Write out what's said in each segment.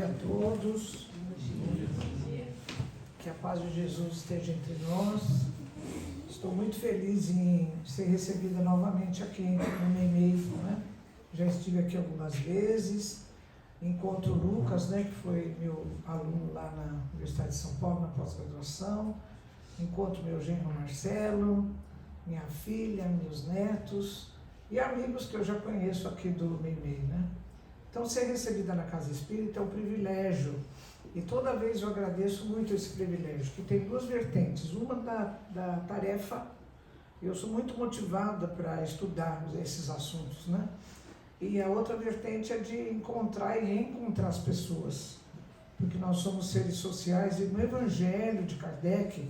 dia a todos. Que a paz de Jesus esteja entre nós. Estou muito feliz em ser recebida novamente aqui no MEIMEI, né? Já estive aqui algumas vezes. Encontro o Lucas, né, que foi meu aluno lá na Universidade de São Paulo, na pós-graduação. Encontro meu genro Marcelo, minha filha, meus netos e amigos que eu já conheço aqui do MEIMEI, né? Então, ser recebida na Casa Espírita é um privilégio. E toda vez eu agradeço muito esse privilégio, que tem duas vertentes. Uma da tarefa, eu sou muito motivada para estudar esses assuntos, né? E a outra vertente é de encontrar e reencontrar as pessoas. Porque nós somos seres sociais e no Evangelho de Kardec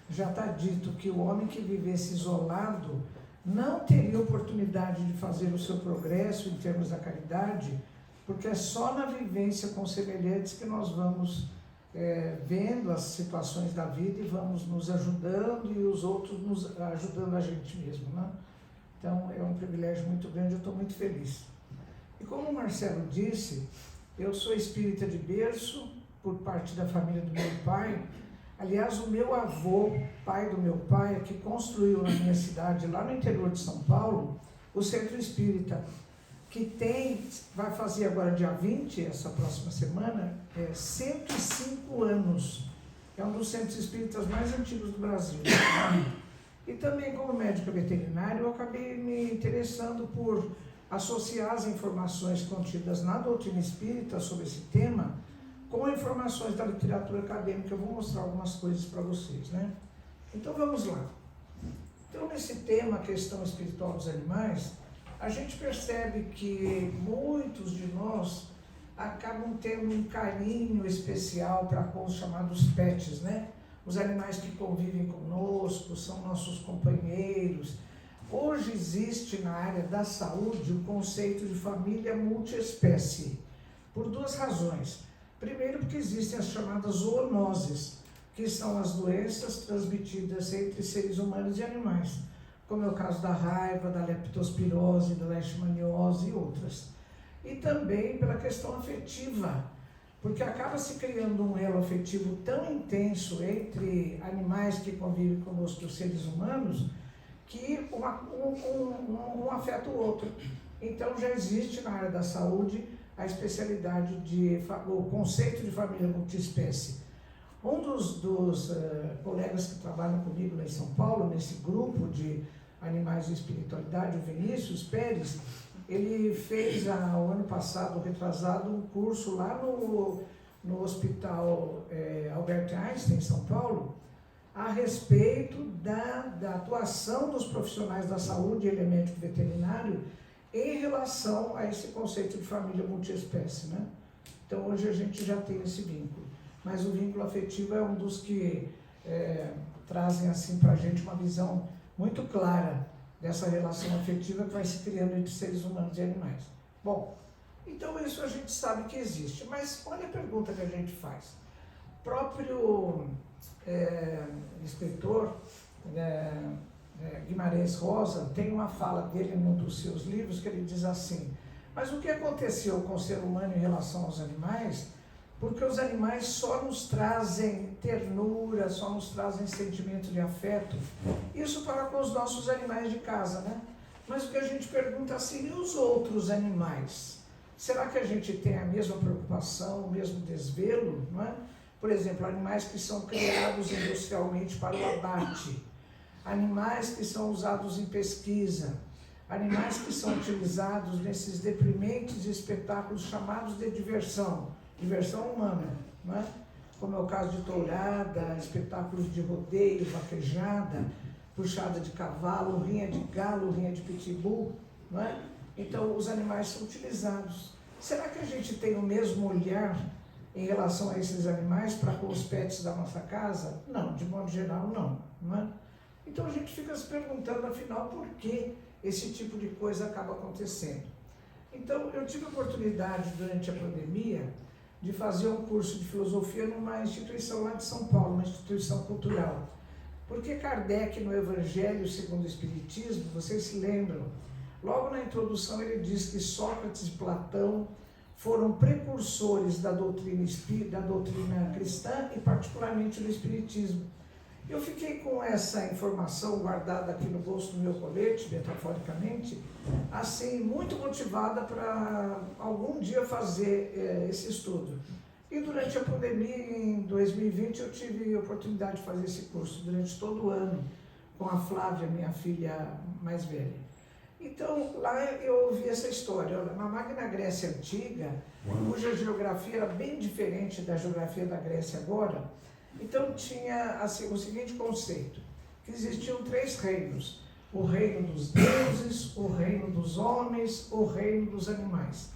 já está dito que o homem que vivesse isolado não teria oportunidade de fazer o seu progresso em termos da caridade, porque é só na vivência com semelhantes que nós vamos vendo as situações da vida e vamos nos ajudando e os outros nos ajudando a gente mesmo, né? Então é um privilégio muito grande, eu estou muito feliz. E como o Marcelo disse, eu sou espírita de berço por parte da família do meu pai. Aliás, o meu avô, pai do meu pai, que construiu na minha cidade, lá no interior de São Paulo, o Centro Espírita, que vai fazer agora dia 20, essa próxima semana, 105 anos. É um dos centros espíritas mais antigos do Brasil. E também, como médico veterinário, eu acabei me interessando por associar as informações contidas na doutrina espírita sobre esse tema com informações da literatura acadêmica. Eu vou mostrar algumas coisas para vocês, né? Então, vamos lá. Então, nesse tema, a questão espiritual dos animais, a gente percebe que muitos de nós acabam tendo um carinho especial para com os chamados pets, né? Os animais que convivem conosco, são nossos companheiros. Hoje existe na área da saúde o conceito de família multiespécie, por duas razões. Primeiro, porque existem as chamadas zoonoses, que são as doenças transmitidas entre seres humanos e animais, como é o caso da raiva, da leptospirose, da leishmaniose e outras. E também pela questão afetiva, porque acaba se criando um elo afetivo tão intenso entre animais que convivem conosco e os seres humanos, que um afeta o outro. Então já existe na área da saúde a especialidade o conceito de família multiespécie. Um dos colegas que trabalham comigo lá em São Paulo, nesse grupo de animais de espiritualidade, o Vinícius Pérez, ele fez, o ano passado, retrasado, um curso lá no Hospital Albert Einstein, em São Paulo, a respeito da atuação dos profissionais da saúde, ele é médico veterinário, em relação a esse conceito de família multiespécie, né? Então, hoje a gente já tem esse vínculo. Mas o vínculo afetivo é um dos que trazem assim para a gente uma visão muito clara dessa relação afetiva que vai se criando entre seres humanos e animais. Bom, então isso a gente sabe que existe, mas olha a pergunta que a gente faz. O próprio escritor Guimarães Rosa tem uma fala dele num dos seus livros que ele diz assim: mas o que aconteceu com o ser humano em relação aos animais? Porque os animais só nos trazem ternura, só nos trazem sentimento de afeto. Isso para com os nossos animais de casa, né? Mas o que a gente pergunta assim, e os outros animais? Será que a gente tem a mesma preocupação, o mesmo desvelo, não é? Por exemplo, animais que são criados industrialmente para o abate, animais que são usados em pesquisa, animais que são utilizados nesses deprimentes espetáculos chamados de diversão humana, não é? Como é o caso de tourada, espetáculos de rodeio, vaquejada, puxada de cavalo, rinha de galo, rinha de pitbull, não é? Então os animais são utilizados. Será que a gente tem o mesmo olhar em relação a esses animais para com os pets da nossa casa? Não, de modo geral não é? Então a gente fica se perguntando, afinal, por que esse tipo de coisa acaba acontecendo. Então eu tive a oportunidade durante a pandemia de fazer um curso de filosofia numa instituição lá de São Paulo, uma instituição cultural. Porque Kardec, no Evangelho segundo o Espiritismo, vocês se lembram, logo na introdução ele diz que Sócrates e Platão foram precursores da doutrina cristã e particularmente do espiritismo. Eu fiquei com essa informação guardada aqui no bolso do meu colete, metaforicamente, assim, muito motivada para algum dia fazer esse estudo. E durante a pandemia, em 2020, eu tive a oportunidade de fazer esse curso durante todo o ano, com a Flávia, minha filha mais velha. Então, lá eu ouvi essa história. Olha, na Magna Grécia Antiga, cuja geografia era bem diferente da geografia da Grécia agora, então tinha assim, o seguinte conceito, que existiam 3 reinos: o reino dos deuses, o reino dos homens, o reino dos animais.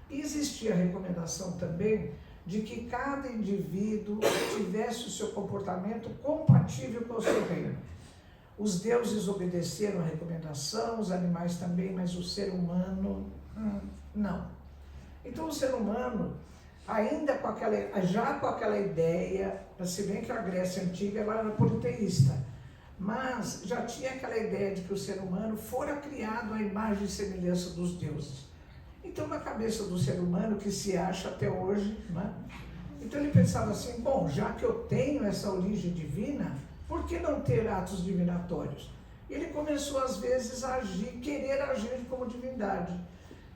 E existia a recomendação também de que cada indivíduo tivesse o seu comportamento compatível com o seu reino. Os deuses obedeceram a recomendação, os animais também, mas o ser humano, não. Então o ser humano, ainda com aquela ideia, se bem que a Grécia Antiga ela era politeísta, mas já tinha aquela ideia de que o ser humano fora criado à imagem e semelhança dos deuses. Então na cabeça do ser humano, que se acha até hoje, né? Então ele pensava assim, bom, já que eu tenho essa origem divina, por que não ter atos divinatórios? Ele começou às vezes a querer agir como divindade.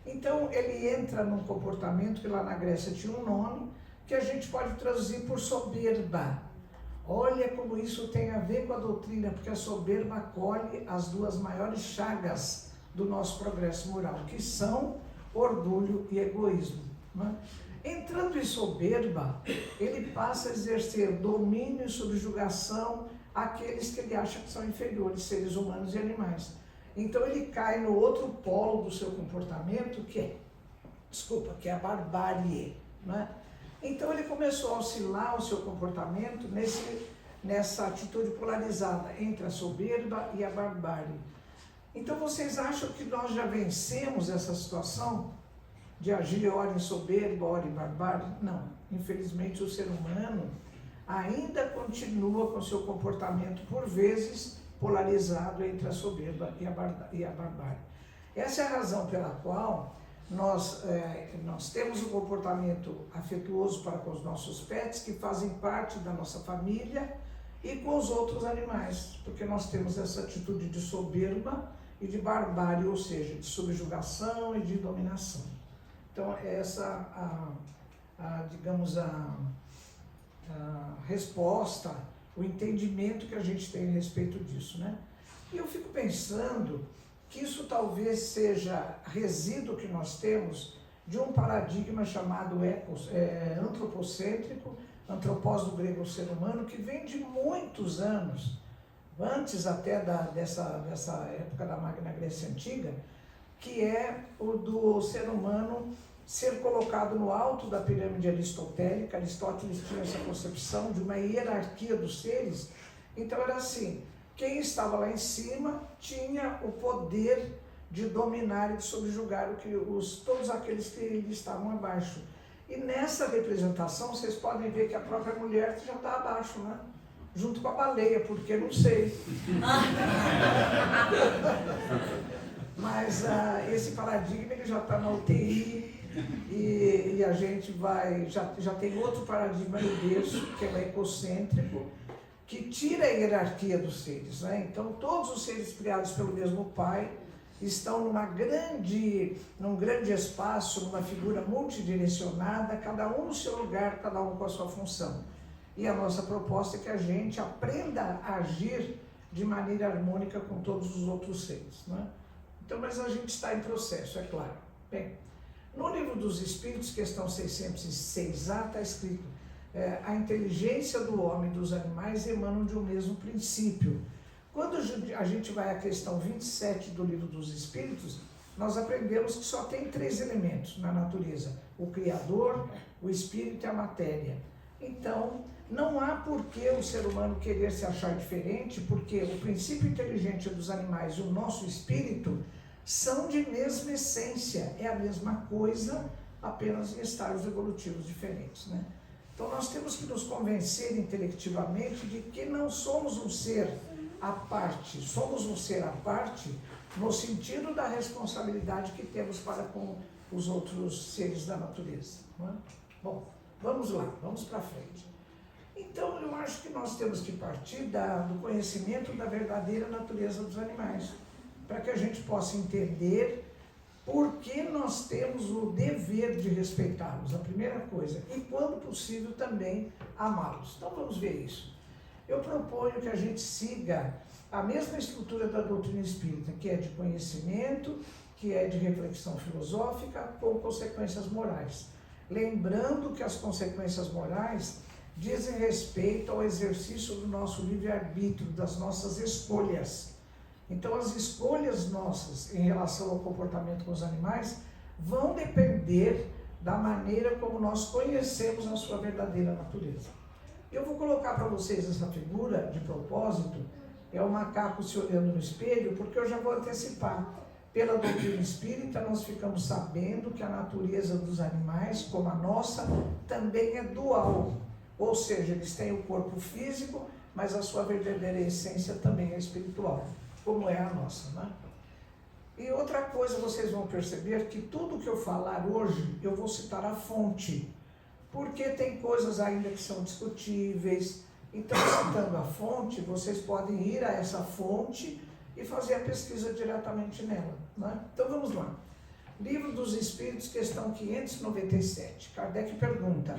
Então ele entra num comportamento que lá na Grécia tinha um nome, que a gente pode traduzir por soberba. Olha como isso tem a ver com a doutrina, porque a soberba acolhe as 2 maiores chagas do nosso progresso moral, que são orgulho e egoísmo, né? Entrando em soberba, ele passa a exercer domínio e subjugação àqueles que ele acha que são inferiores, seres humanos e animais. Então ele cai no outro polo do seu comportamento, que é a barbárie, né? Então ele começou a oscilar o seu comportamento nessa atitude polarizada entre a soberba e a barbárie. Então vocês acham que nós já vencemos essa situação de agir ora em soberba, ora em barbárie? Não. Infelizmente o ser humano ainda continua com seu comportamento, por vezes, polarizado entre a soberba e a barbárie. Essa é a razão pela qual nós temos um comportamento afetuoso para com os nossos pets, que fazem parte da nossa família, e com os outros animais, porque nós temos essa atitude de soberba e de barbárie, ou seja, de subjugação e de dominação. Então, essa digamos, a resposta, o entendimento que a gente tem a respeito disso, né? E eu fico pensando que isso talvez seja resíduo que nós temos de um paradigma chamado antropocêntrico, antropós do grego ser humano, que vem de muitos anos, antes até dessa época da Magna Grécia Antiga, que é o do ser humano ser colocado no alto da pirâmide aristotélica. Aristóteles tinha essa concepção de uma hierarquia dos seres. Então era assim, quem estava lá em cima tinha o poder de dominar e de subjugar todos aqueles que estavam abaixo. E nessa representação vocês podem ver que a própria mulher já está abaixo, né? Junto com a baleia, porque não sei. Mas esse paradigma ele já está na UTI e a gente já tem outro paradigma no berço, que é o ecocêntrico, que tira a hierarquia dos seres, né? Então todos os seres criados pelo mesmo Pai estão num grande espaço, numa figura multidirecionada, cada um no seu lugar, cada um com a sua função. E a nossa proposta é que a gente aprenda a agir de maneira harmônica com todos os outros seres, né? Então, mas a gente está em processo, é claro. Bem, no Livro dos Espíritos, questão 606A, está escrito: a inteligência do homem e dos animais emanam de um mesmo princípio. Quando a gente vai à questão 27 do Livro dos Espíritos, nós aprendemos que só tem 3 elementos na natureza: o Criador, o Espírito e a matéria. Então, não há por que o ser humano querer se achar diferente, porque o princípio inteligente dos animais e o nosso espírito são de mesma essência, é a mesma coisa, apenas em estágios evolutivos diferentes, né? Então nós temos que nos convencer intelectivamente de que não somos um ser à parte, somos um ser à parte no sentido da responsabilidade que temos para com os outros seres da natureza. Não é? Bom, vamos lá, vamos para frente. Então, eu acho que nós temos que partir do conhecimento da verdadeira natureza dos animais, para que a gente possa entender por que nós temos o dever de respeitá-los, a primeira coisa, e quando possível também amá-los. Então vamos ver isso. Eu proponho que a gente siga a mesma estrutura da doutrina espírita, que é de conhecimento, que é de reflexão filosófica, com consequências morais. Lembrando que as consequências morais dizem respeito ao exercício do nosso livre-arbítrio, das nossas escolhas. Então, as escolhas nossas em relação ao comportamento com os animais vão depender da maneira como nós conhecemos a sua verdadeira natureza. Eu vou colocar para vocês essa figura de propósito, é o macaco se olhando no espelho, porque eu já vou antecipar. Pela doutrina espírita, nós ficamos sabendo que a natureza dos animais, como a nossa, também é dual. Ou seja, eles têm o corpo físico, mas a sua verdadeira essência também é espiritual, como é a nossa, né? E outra coisa, vocês vão perceber que tudo que eu falar hoje, eu vou citar a fonte, porque tem coisas ainda que são discutíveis. Então, citando a fonte, vocês podem ir a essa fonte e fazer a pesquisa diretamente nela, né? Então, vamos lá. Livro dos Espíritos, questão 597. Kardec pergunta: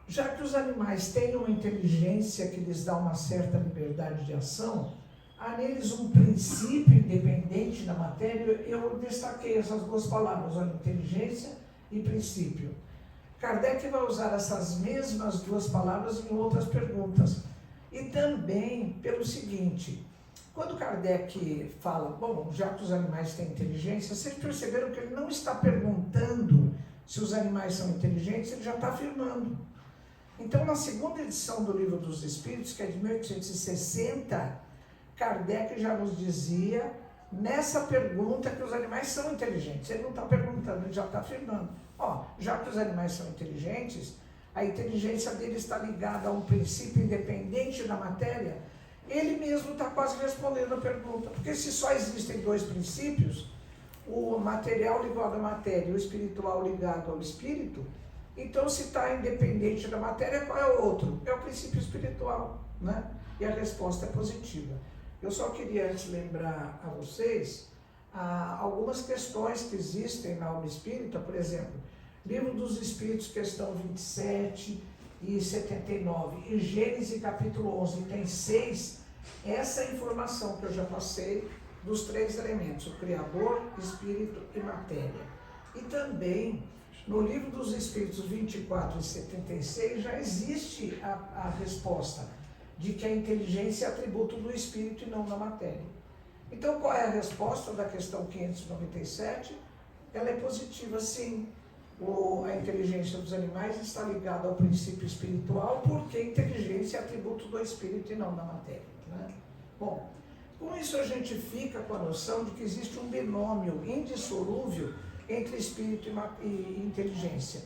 já que os animais têm uma inteligência que lhes dá uma certa liberdade de ação, há neles um princípio independente da matéria? Eu destaquei essas duas palavras, olha, inteligência e princípio. Kardec vai usar essas mesmas duas palavras em outras perguntas. E também pelo seguinte, quando Kardec fala, bom, já que os animais têm inteligência, vocês perceberam que ele não está perguntando se os animais são inteligentes, ele já está afirmando. Então, na segunda edição do Livro dos Espíritos, que é de 1860, Kardec já nos dizia, nessa pergunta, que os animais são inteligentes. Ele não está perguntando, ele já está afirmando. Ó, já que os animais são inteligentes, a inteligência dele está ligada a um princípio independente da matéria. Ele mesmo está quase respondendo a pergunta, porque se só existem dois princípios, o material ligado à matéria e o espiritual ligado ao espírito, então se está independente da matéria, qual é o outro? É o princípio espiritual, né? E a resposta é positiva. Eu só queria antes lembrar a vocês algumas questões que existem na obra espírita, por exemplo, Livro dos Espíritos, questão 27 e 79, em Gênesis capítulo 11, tem 6, essa informação que eu já passei dos três elementos, o Criador, Espírito e Matéria. E também, no Livro dos Espíritos 24 e 76, já existe a resposta de que a inteligência é atributo do Espírito e não da matéria. Então, qual é a resposta da questão 597? Ela é positiva, sim. A inteligência dos animais está ligada ao princípio espiritual, porque a inteligência é atributo do espírito e não da matéria, né? Bom, com isso a gente fica com a noção de que existe um binômio indissolúvel entre espírito e inteligência.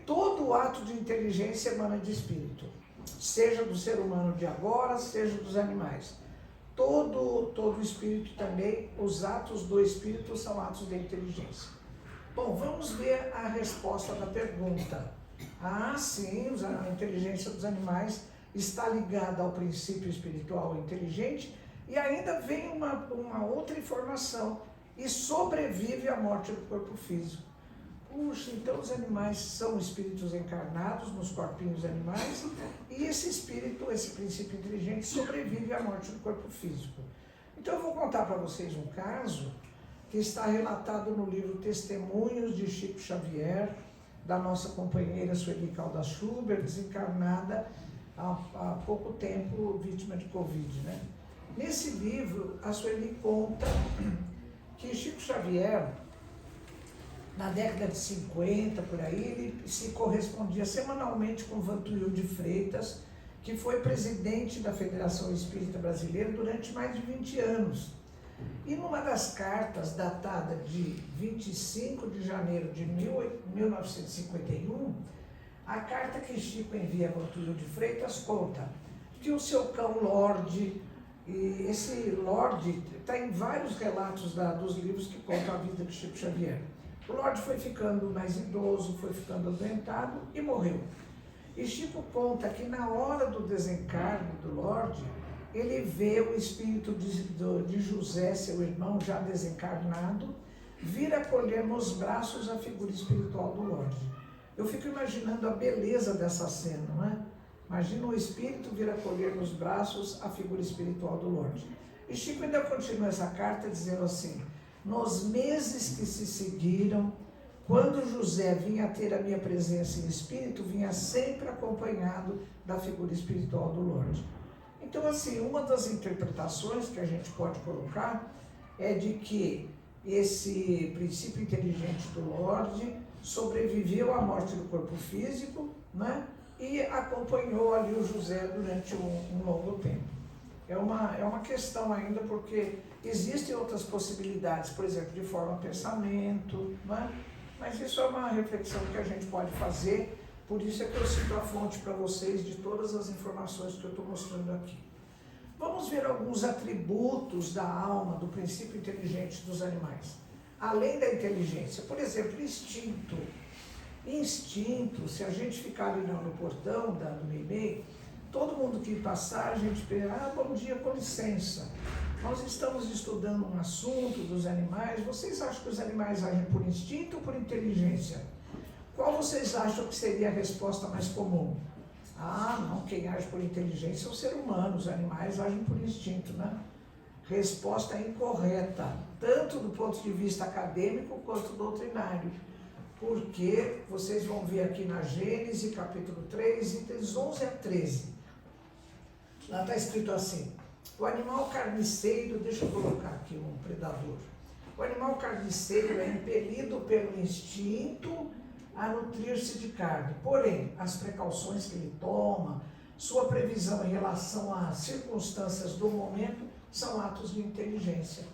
Todo ato de inteligência emana de espírito, seja do ser humano de agora, seja dos animais. Todo espírito também, os atos do espírito são atos de inteligência. Bom, vamos ver a resposta da pergunta. Sim, a inteligência dos animais está ligada ao princípio espiritual inteligente, e ainda vem uma outra informação, e sobrevive à morte do corpo físico. Puxa, então os animais são espíritos encarnados nos corpinhos animais, e esse espírito, esse princípio inteligente, sobrevive à morte do corpo físico. Então eu vou contar para vocês um caso que está relatado no livro Testemunhos de Chico Xavier, da nossa companheira Sueli Caldas Schubert, desencarnada há pouco tempo, vítima de Covid, né? Nesse livro, a Sueli conta que Chico Xavier, na década de 50, por aí, ele se correspondia semanalmente com Vantuil de Freitas, que foi presidente da Federação Espírita Brasileira durante mais de 20 anos. E numa das cartas, datada de 25 de janeiro de 1951, a carta que Chico envia a Vantuil de Freitas conta que o seu cão Lorde, e esse Lorde está em vários relatos dos livros que contam a vida de Chico Xavier. O Lorde foi ficando mais idoso, foi ficando adoentado e morreu. E Chico conta que na hora do desencarne do Lorde, ele vê o espírito de José, seu irmão, já desencarnado, vir acolher nos braços a figura espiritual do Lorde. Eu fico imaginando a beleza dessa cena, não é? Imagina o espírito vir acolher nos braços a figura espiritual do Lorde. E Chico ainda continua essa carta dizendo assim: nos meses que se seguiram, quando José vinha ter a minha presença em espírito, vinha sempre acompanhado da figura espiritual do Lorde. Então, assim, uma das interpretações que a gente pode colocar é de que esse princípio inteligente do Lorde sobreviveu à morte do corpo físico, né? E acompanhou ali o José durante um longo tempo. É uma questão ainda, porque existem outras possibilidades, por exemplo, de forma pensamento, né? Mas isso é uma reflexão que a gente pode fazer, por isso é que eu cito a fonte para vocês de todas as informações que eu estou mostrando aqui. Vamos ver alguns atributos da alma, do princípio inteligente dos animais. Além da inteligência, por exemplo, instinto. Instinto, se a gente ficar ali no portão do Meimei, todo mundo que passar, a gente pensa, bom dia, com licença. Nós estamos estudando um assunto dos animais. Vocês acham que os animais agem por instinto ou por inteligência? Qual vocês acham que seria a resposta mais comum? Não, quem age por inteligência é o ser humano, os animais agem por instinto, né? Resposta incorreta, tanto do ponto de vista acadêmico quanto doutrinário. Porque vocês vão ver aqui na Gênesis, capítulo 3, itens 11 a 13. Lá está escrito assim: o animal carniceiro, deixa eu colocar aqui um predador. O animal carniceiro é impelido pelo instinto a nutrir-se de carne. Porém, as precauções que ele toma, sua previsão em relação às circunstâncias do momento, são atos de inteligência.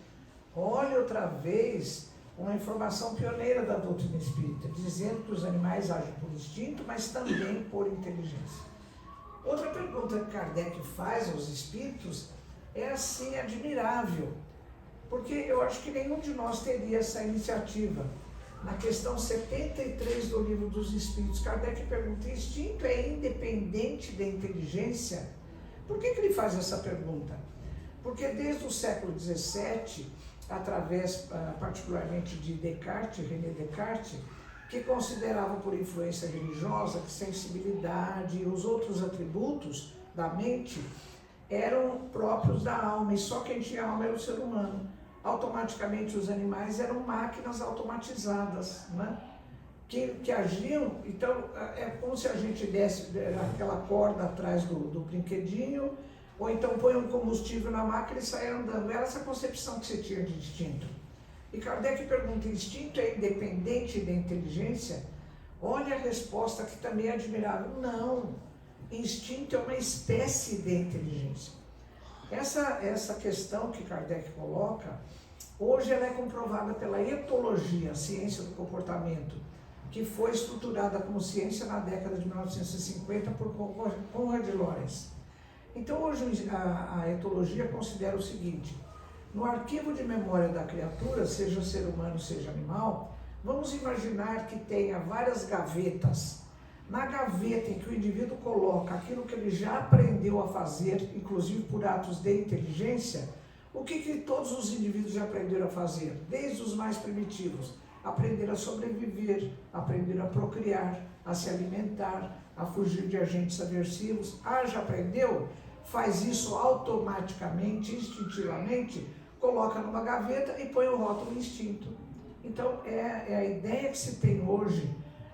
Olha outra vez uma informação pioneira da doutrina espírita, dizendo que os animais agem por instinto, mas também por inteligência. Outra pergunta que Kardec faz aos espíritos é assim admirável, porque eu acho que nenhum de nós teria essa iniciativa. Na questão 73 do Livro dos Espíritos, Kardec pergunta: instinto é independente da inteligência? Por que ele faz essa pergunta? Porque desde o século XVII, através particularmente de Descartes, René Descartes, que considerava por influência religiosa que sensibilidade e os outros atributos da mente eram próprios da alma, e só quem tinha alma era o ser humano. Automaticamente os animais eram máquinas automatizadas, né? que agiam. Então é como se a gente desse aquela corda atrás do brinquedinho, ou então põe um combustível na máquina e sai andando. Era essa concepção que você tinha de instinto. E Kardec pergunta: instinto é independente da inteligência? Olha a resposta que também é admirável: não, instinto é uma espécie de inteligência. Essa questão que Kardec coloca, hoje ela é comprovada pela etologia, a ciência do comportamento, que foi estruturada como ciência na década de 1950 por Konrad Lorenz. Então hoje a etologia considera o seguinte: no arquivo de memória da criatura, seja ser humano, seja animal, vamos imaginar que tenha várias gavetas. Na gaveta em que o indivíduo coloca aquilo que ele já aprendeu a fazer, inclusive por atos de inteligência, o que todos os indivíduos já aprenderam a fazer? Desde os mais primitivos: aprender a sobreviver, aprender a procriar, a se alimentar, a fugir de agentes aversivos. Já aprendeu? Faz isso automaticamente, instintivamente, coloca numa gaveta e põe o rótulo instinto. Então é a ideia que se tem hoje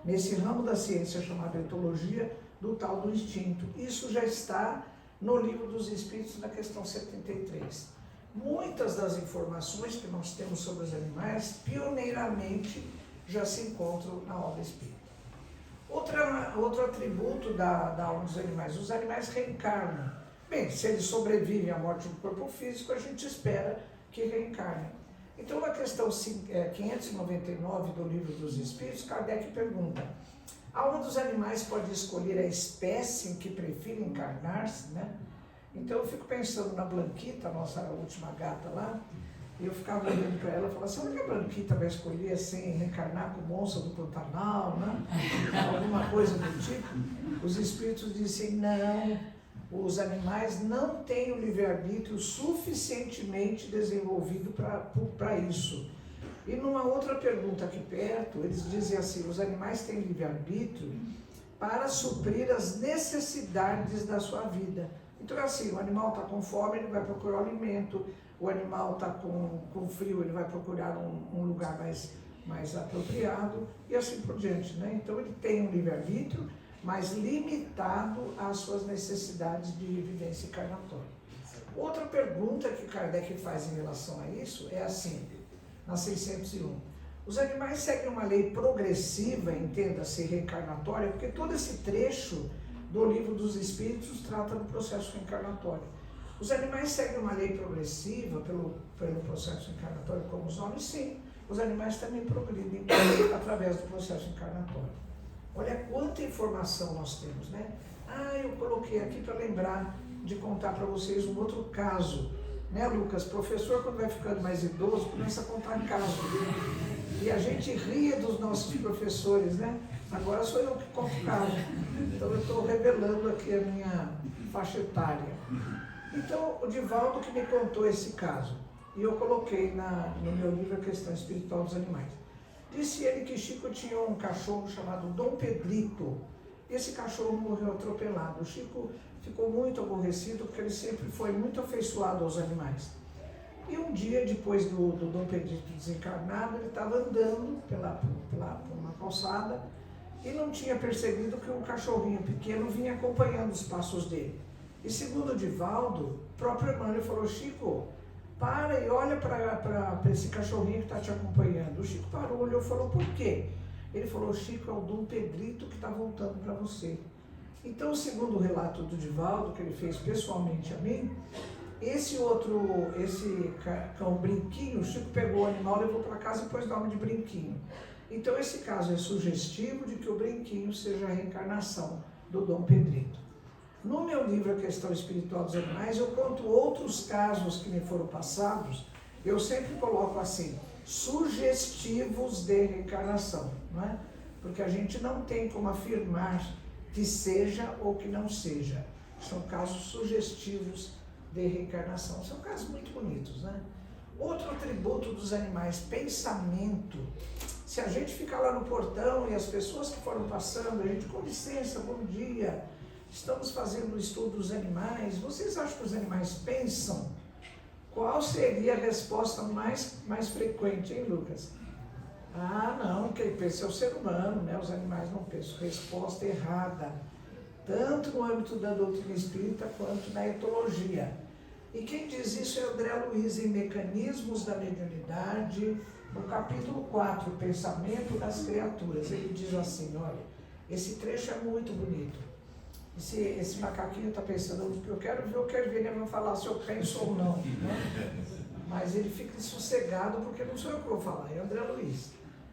nesse ramo da ciência chamada etologia, do tal do instinto. Isso já está no Livro dos Espíritos, na questão 73. Muitas das informações que nós temos sobre os animais, pioneiramente, já se encontram na obra espírita. Outro atributo da alma dos animais: os animais reencarnam. Bem, se eles sobrevivem à morte do corpo físico, a gente espera que reencarnem. Então, na questão 599 do Livro dos Espíritos, Kardec pergunta: a alma dos animais pode escolher a espécie em que prefere encarnar-se, né? Então, eu fico pensando na Blanquita, nossa última gata lá, E eu ficava olhando para ela e falava, será que a Branquita vai escolher assim, reencarnar como onça do Pantanal, né? Alguma coisa do tipo? Os espíritos dizem, não, os animais não têm o livre-arbítrio suficientemente desenvolvido para isso. E numa outra pergunta aqui perto, eles dizem assim, os animais têm livre-arbítrio para suprir as necessidades da sua vida. Então é assim, o animal está com fome, ele vai procurar alimento, o animal está com frio, ele vai procurar um lugar mais apropriado e assim por diante, né? Então ele tem um livre-arbítrio, mas limitado às suas necessidades de vivência encarnatória. Outra pergunta que Kardec faz em relação a isso é assim, na 601. Os animais seguem uma lei progressiva, entenda-se, reencarnatória, porque todo esse trecho do Livro dos Espíritos trata do processo reencarnatório. Os animais seguem uma lei progressiva pelo processo encarnatório, como os homens, sim. Os animais também progridem através do processo encarnatório. Olha quanta informação nós temos, né? Eu coloquei aqui para lembrar de contar para vocês um outro caso. Né, Lucas? Professor, quando vai ficando mais idoso, começa a contar casos. E a gente ria dos nossos professores, né? Agora sou eu que conto caso. Então eu estou revelando aqui a minha faixa etária. Então, o Divaldo que me contou esse caso, e eu coloquei no meu livro A Questão Espiritual dos Animais. Disse ele que Chico tinha um cachorro chamado Dom Pedrito. Esse cachorro morreu atropelado. O Chico ficou muito aborrecido porque ele sempre foi muito afeiçoado aos animais. E um dia, depois do Dom Pedrito desencarnado, ele estava andando por uma calçada e não tinha percebido que um cachorrinho pequeno vinha acompanhando os passos dele. E segundo o Divaldo, o próprio Emmanuel falou, Chico, para e olha para esse cachorrinho que está te acompanhando. O Chico parou, olhou e falou, por quê? Ele falou, Chico, é o Dom Pedrito que está voltando para você. Então, segundo o relato do Divaldo, que ele fez pessoalmente a mim, esse cão Brinquinho, o Chico pegou o animal, levou para casa e pôs o nome de Brinquinho. Então, esse caso é sugestivo de que o Brinquinho seja a reencarnação do Dom Pedrito. No meu livro A Questão Espiritual dos Animais, eu conto outros casos que me foram passados, eu sempre coloco assim, sugestivos de reencarnação, não é? Porque a gente não tem como afirmar que seja ou que não seja. São casos sugestivos de reencarnação. São casos muito bonitos, né? Outro atributo dos animais, pensamento. Se a gente ficar lá no portão e as pessoas que foram passando, a gente, com licença, bom dia, estamos fazendo o estudo dos animais, vocês acham que os animais pensam? Qual seria a resposta mais frequente, hein, Lucas? Não, quem pensa é o ser humano, né? Os animais não pensam. Resposta errada, tanto no âmbito da doutrina espírita quanto na etologia. E quem diz isso é André Luiz, em Mecanismos da Mediunidade, no capítulo 4, Pensamento das Criaturas. Ele diz assim, olha, esse trecho é muito bonito. Esse macaquinho está pensando, eu quero ver, ele vai falar se eu penso ou não, né? Mas ele fica sossegado porque não sou eu que vou falar, é André Luiz.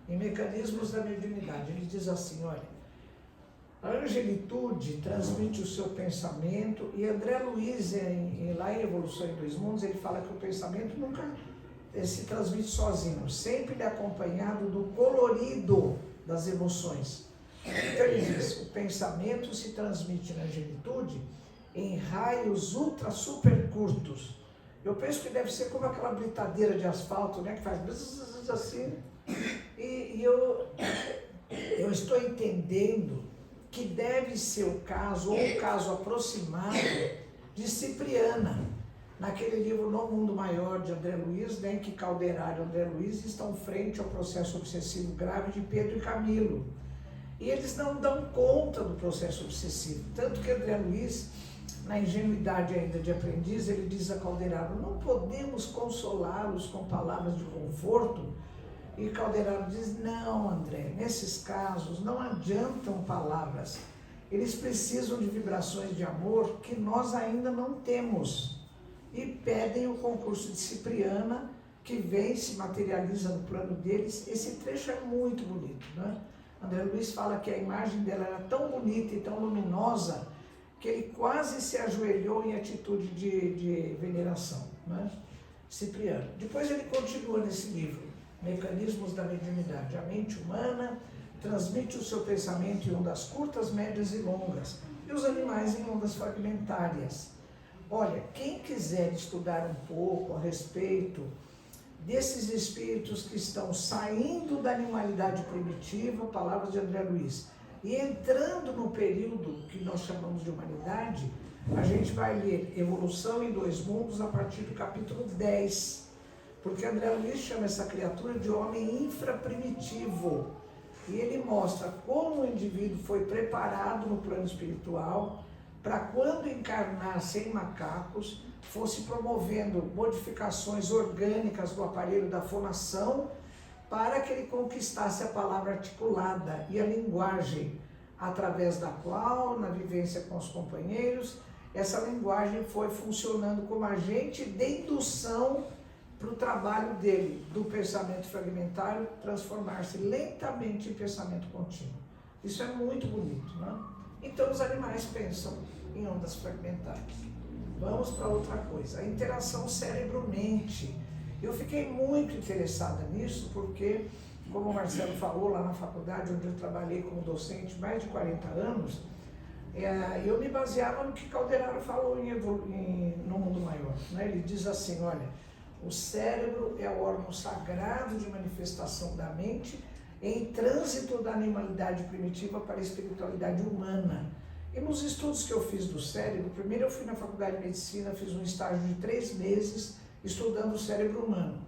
Em Mecanismos da Mediunidade, ele diz assim, olha, a angelitude transmite o seu pensamento, e André Luiz, lá em Evolução em Dois Mundos, ele fala que o pensamento nunca se transmite sozinho, sempre acompanhado do colorido das emoções. Então ele diz, o pensamento se transmite na angelitude em raios ultra super curtos. Eu penso que deve ser como aquela britadeira de asfalto, né, que faz bzzz, assim. E eu estou entendendo que deve ser o caso, ou um caso aproximado, de Cipriana, naquele livro No Mundo Maior, de André Luiz, né, em que Calderaro e André Luiz estão frente ao processo obsessivo grave de Pedro e Camilo. E eles não dão conta do processo obsessivo. Tanto que André Luiz, na ingenuidade ainda de aprendiz, ele diz a Calderaro, não podemos consolá-los com palavras de conforto. E Calderaro diz, não, André, nesses casos não adiantam palavras. Eles precisam de vibrações de amor que nós ainda não temos. E pedem o concurso de Cipriana, que vem, se materializa no plano deles. Esse trecho é muito bonito, né? André Luiz fala que a imagem dela era tão bonita e tão luminosa que ele quase se ajoelhou em atitude de veneração, né? Cipriano. Depois ele continua nesse livro, Mecanismos da Mediunidade. A mente humana transmite o seu pensamento em ondas curtas, médias e longas, e os animais em ondas fragmentárias. Olha, quem quiser estudar um pouco a respeito desses espíritos que estão saindo da animalidade primitiva, palavras de André Luiz, e entrando no período que nós chamamos de humanidade, a gente vai ler Evolução em Dois Mundos a partir do capítulo 10, porque André Luiz chama essa criatura de homem infraprimitivo, e ele mostra como o indivíduo foi preparado no plano espiritual para quando encarnar sem macacos, fosse promovendo modificações orgânicas do aparelho da fonação para que ele conquistasse a palavra articulada e a linguagem, através da qual, na vivência com os companheiros, essa linguagem foi funcionando como agente de indução para o trabalho dele, do pensamento fragmentário, transformar-se lentamente em pensamento contínuo. Isso é muito bonito, né? Então os animais pensam em ondas fragmentárias. Vamos para outra coisa, a interação cérebro-mente. Eu fiquei muito interessada nisso porque, como o Marcelo falou lá na faculdade, onde eu trabalhei como docente mais de 40 anos, eu me baseava no que Calderaro falou no Mundo Maior, né? Ele diz assim, olha, o cérebro é o órgão sagrado de manifestação da mente em trânsito da animalidade primitiva para a espiritualidade humana. E nos estudos que eu fiz do cérebro, primeiro eu fui na faculdade de medicina, fiz um estágio de 3 meses estudando o cérebro humano,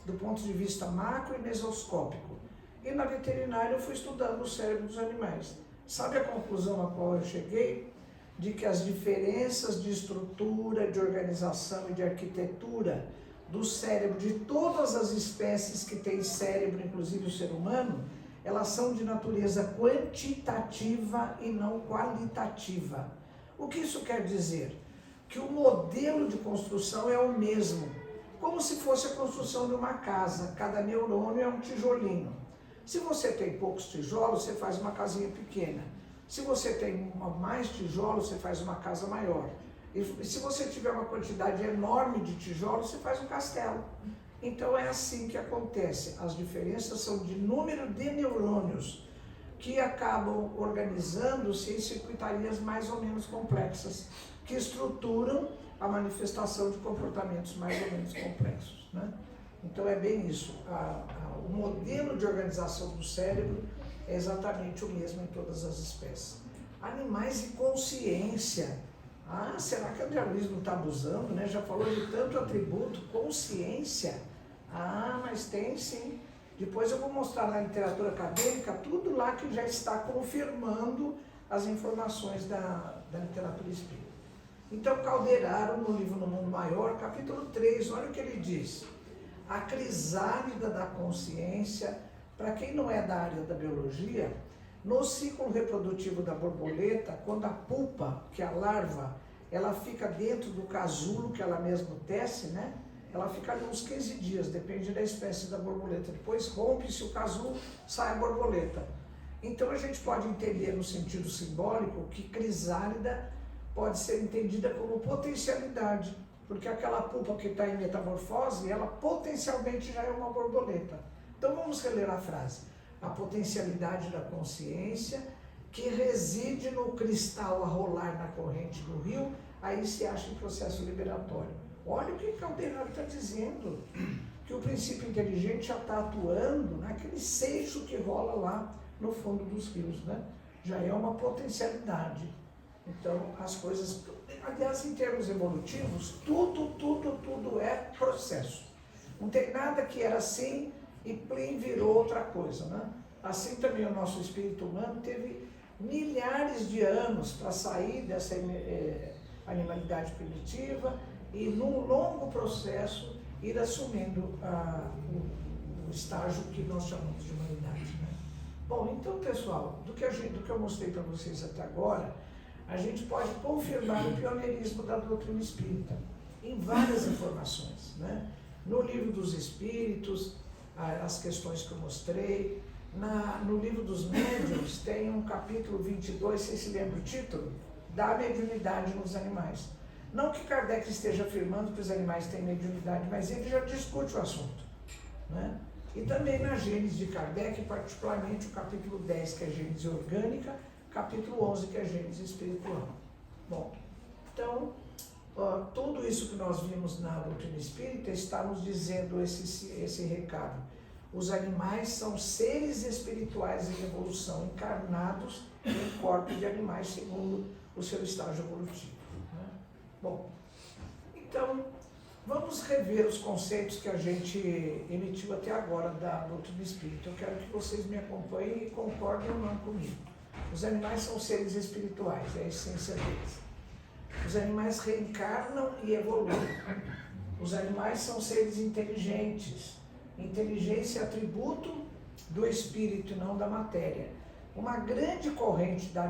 do ponto de vista macro e mesoscópico. E na veterinária eu fui estudando o cérebro dos animais. Sabe a conclusão a qual eu cheguei? De que as diferenças de estrutura, de organização e de arquitetura do cérebro de todas as espécies que têm cérebro, inclusive o ser humano, elas são de natureza quantitativa e não qualitativa. O que isso quer dizer? Que o modelo de construção é o mesmo, como se fosse a construção de uma casa, cada neurônio é um tijolinho. Se você tem poucos tijolos, você faz uma casinha pequena. Se você tem mais tijolos, você faz uma casa maior. E se você tiver uma quantidade enorme de tijolos, você faz um castelo. Então é assim que acontece. As diferenças são de número de neurônios que acabam organizando-se em circuitarias mais ou menos complexas, que estruturam a manifestação de comportamentos mais ou menos complexos, né? Então é bem isso. O modelo de organização do cérebro é exatamente o mesmo em todas as espécies. Animais e consciência. Será que André Luiz não está abusando, né? Já falou de tanto atributo, consciência. Mas tem sim. Depois eu vou mostrar na literatura acadêmica tudo lá que já está confirmando as informações da literatura espírita. Então Calderaro, no livro No Mundo Maior, capítulo 3, olha o que ele diz. A crisálida da consciência, para quem não é da área da biologia, no ciclo reprodutivo da borboleta, quando a pupa, que é a larva, ela fica dentro do casulo que ela mesma tece, né? Ela fica ali uns 15 dias, depende da espécie da borboleta. Depois rompe-se o casulo, sai a borboleta. Então a gente pode entender no sentido simbólico que crisálida pode ser entendida como potencialidade, porque aquela pupa que está em metamorfose, ela potencialmente já é uma borboleta. Então vamos reler a frase. A potencialidade da consciência que reside no cristal a rolar na corrente do rio, aí se acha em processo liberatório. Olha o que Calderaro está dizendo, que o princípio inteligente já está atuando naquele seixo que rola lá no fundo dos rios, né? Já é uma potencialidade. Então, as coisas, aliás, em termos evolutivos, tudo é processo. Não tem nada que era assim e plim virou outra coisa, né? Assim também o nosso espírito humano teve milhares de anos para sair dessa animalidade primitiva e, num longo processo, ir assumindo o estágio que nós chamamos de humanidade, né? Bom, então, pessoal, do que eu mostrei para vocês até agora, a gente pode confirmar o pioneirismo da doutrina espírita em várias informações, né? No Livro dos Espíritos, as questões que eu mostrei, no Livro dos Médiuns tem um capítulo 22, vocês se lembram o título? Da mediunidade nos animais. Não que Kardec esteja afirmando que os animais têm mediunidade, mas ele já discute o assunto, né? E também na Gênese de Kardec, particularmente o capítulo 10, que é a Gênese orgânica, capítulo 11, que é a Gênese espiritual. Bom, então, tudo isso que nós vimos na doutrina espírita está nos dizendo esse recado. Os animais são seres espirituais em evolução, encarnados em corpos de animais, segundo o seu estágio evolutivo, né? Bom, então, vamos rever os conceitos que a gente emitiu até agora da doutrina espírita. Eu quero que vocês me acompanhem e concordem ou não comigo. Os animais são seres espirituais, é a essência deles. Os animais reencarnam e evoluem. Os animais são seres inteligentes. Inteligência é atributo do espírito e não da matéria. Uma grande corrente da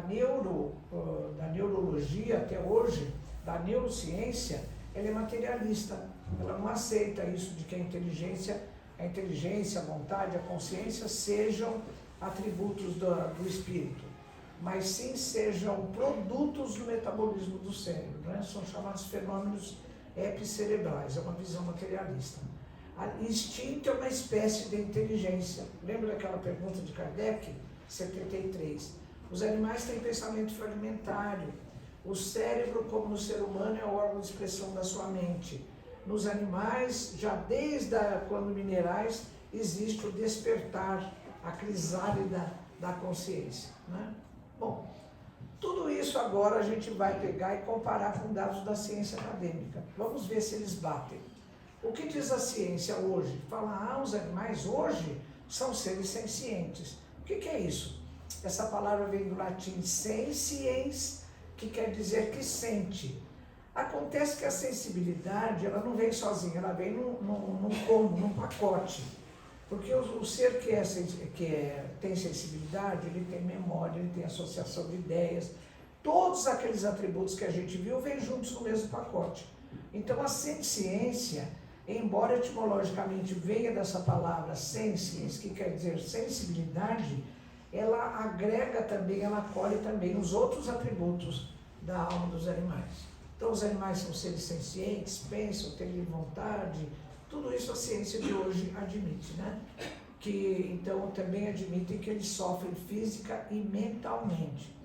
neurologia até hoje, da neurociência, ela é materialista. Ela não aceita isso de que a inteligência, a vontade, a consciência sejam atributos do espírito, mas sim sejam produtos do metabolismo do cérebro, né? São chamados fenômenos epicerebrais, é uma visão materialista. Instinto é uma espécie de inteligência. Lembra daquela pergunta de Kardec, 73? Os animais têm pensamento fragmentário. O cérebro, como no ser humano, é o órgão de expressão da sua mente. Nos animais, já desde quando minerais, existe o despertar, a crisálida da consciência, né? Bom, tudo isso agora a gente vai pegar e comparar com dados da ciência acadêmica. Vamos ver se eles batem. O que diz a ciência hoje? Fala, os animais hoje são seres sencientes. O que é isso? Essa palavra vem do latim sensiens, que quer dizer que sente. Acontece que a sensibilidade, ela não vem sozinha, ela vem num combo, num pacote. Porque o ser que tem sensibilidade, ele tem memória, ele tem associação de ideias. Todos aqueles atributos que a gente viu vêm juntos no mesmo pacote. Então a senciência, embora etimologicamente venha dessa palavra sensiens, que quer dizer sensibilidade, ela agrega também, ela acolhe também os outros atributos da alma dos animais. Então os animais são seres sencientes, pensam, têm vontade, tudo isso a ciência de hoje admite, né? Que então também admitem que eles sofrem física e mentalmente.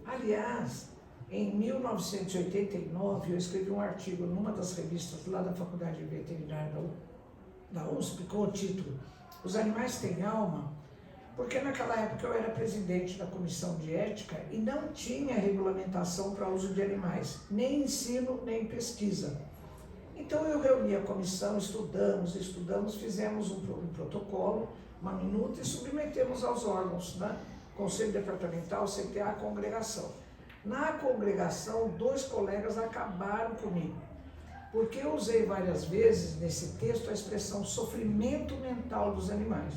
Aliás, em 1989, eu escrevi um artigo numa das revistas lá da Faculdade de Veterinária da USP, com o título Os Animais Têm Alma, porque naquela época eu era presidente da Comissão de Ética e não tinha regulamentação para uso de animais, nem ensino, nem pesquisa. Então eu reuni a comissão, estudamos, fizemos um protocolo, uma minuta e submetemos aos órgãos, né? Conselho Departamental, CTA, congregação. Na congregação, 2 colegas acabaram comigo, porque eu usei várias vezes nesse texto a expressão sofrimento mental dos animais.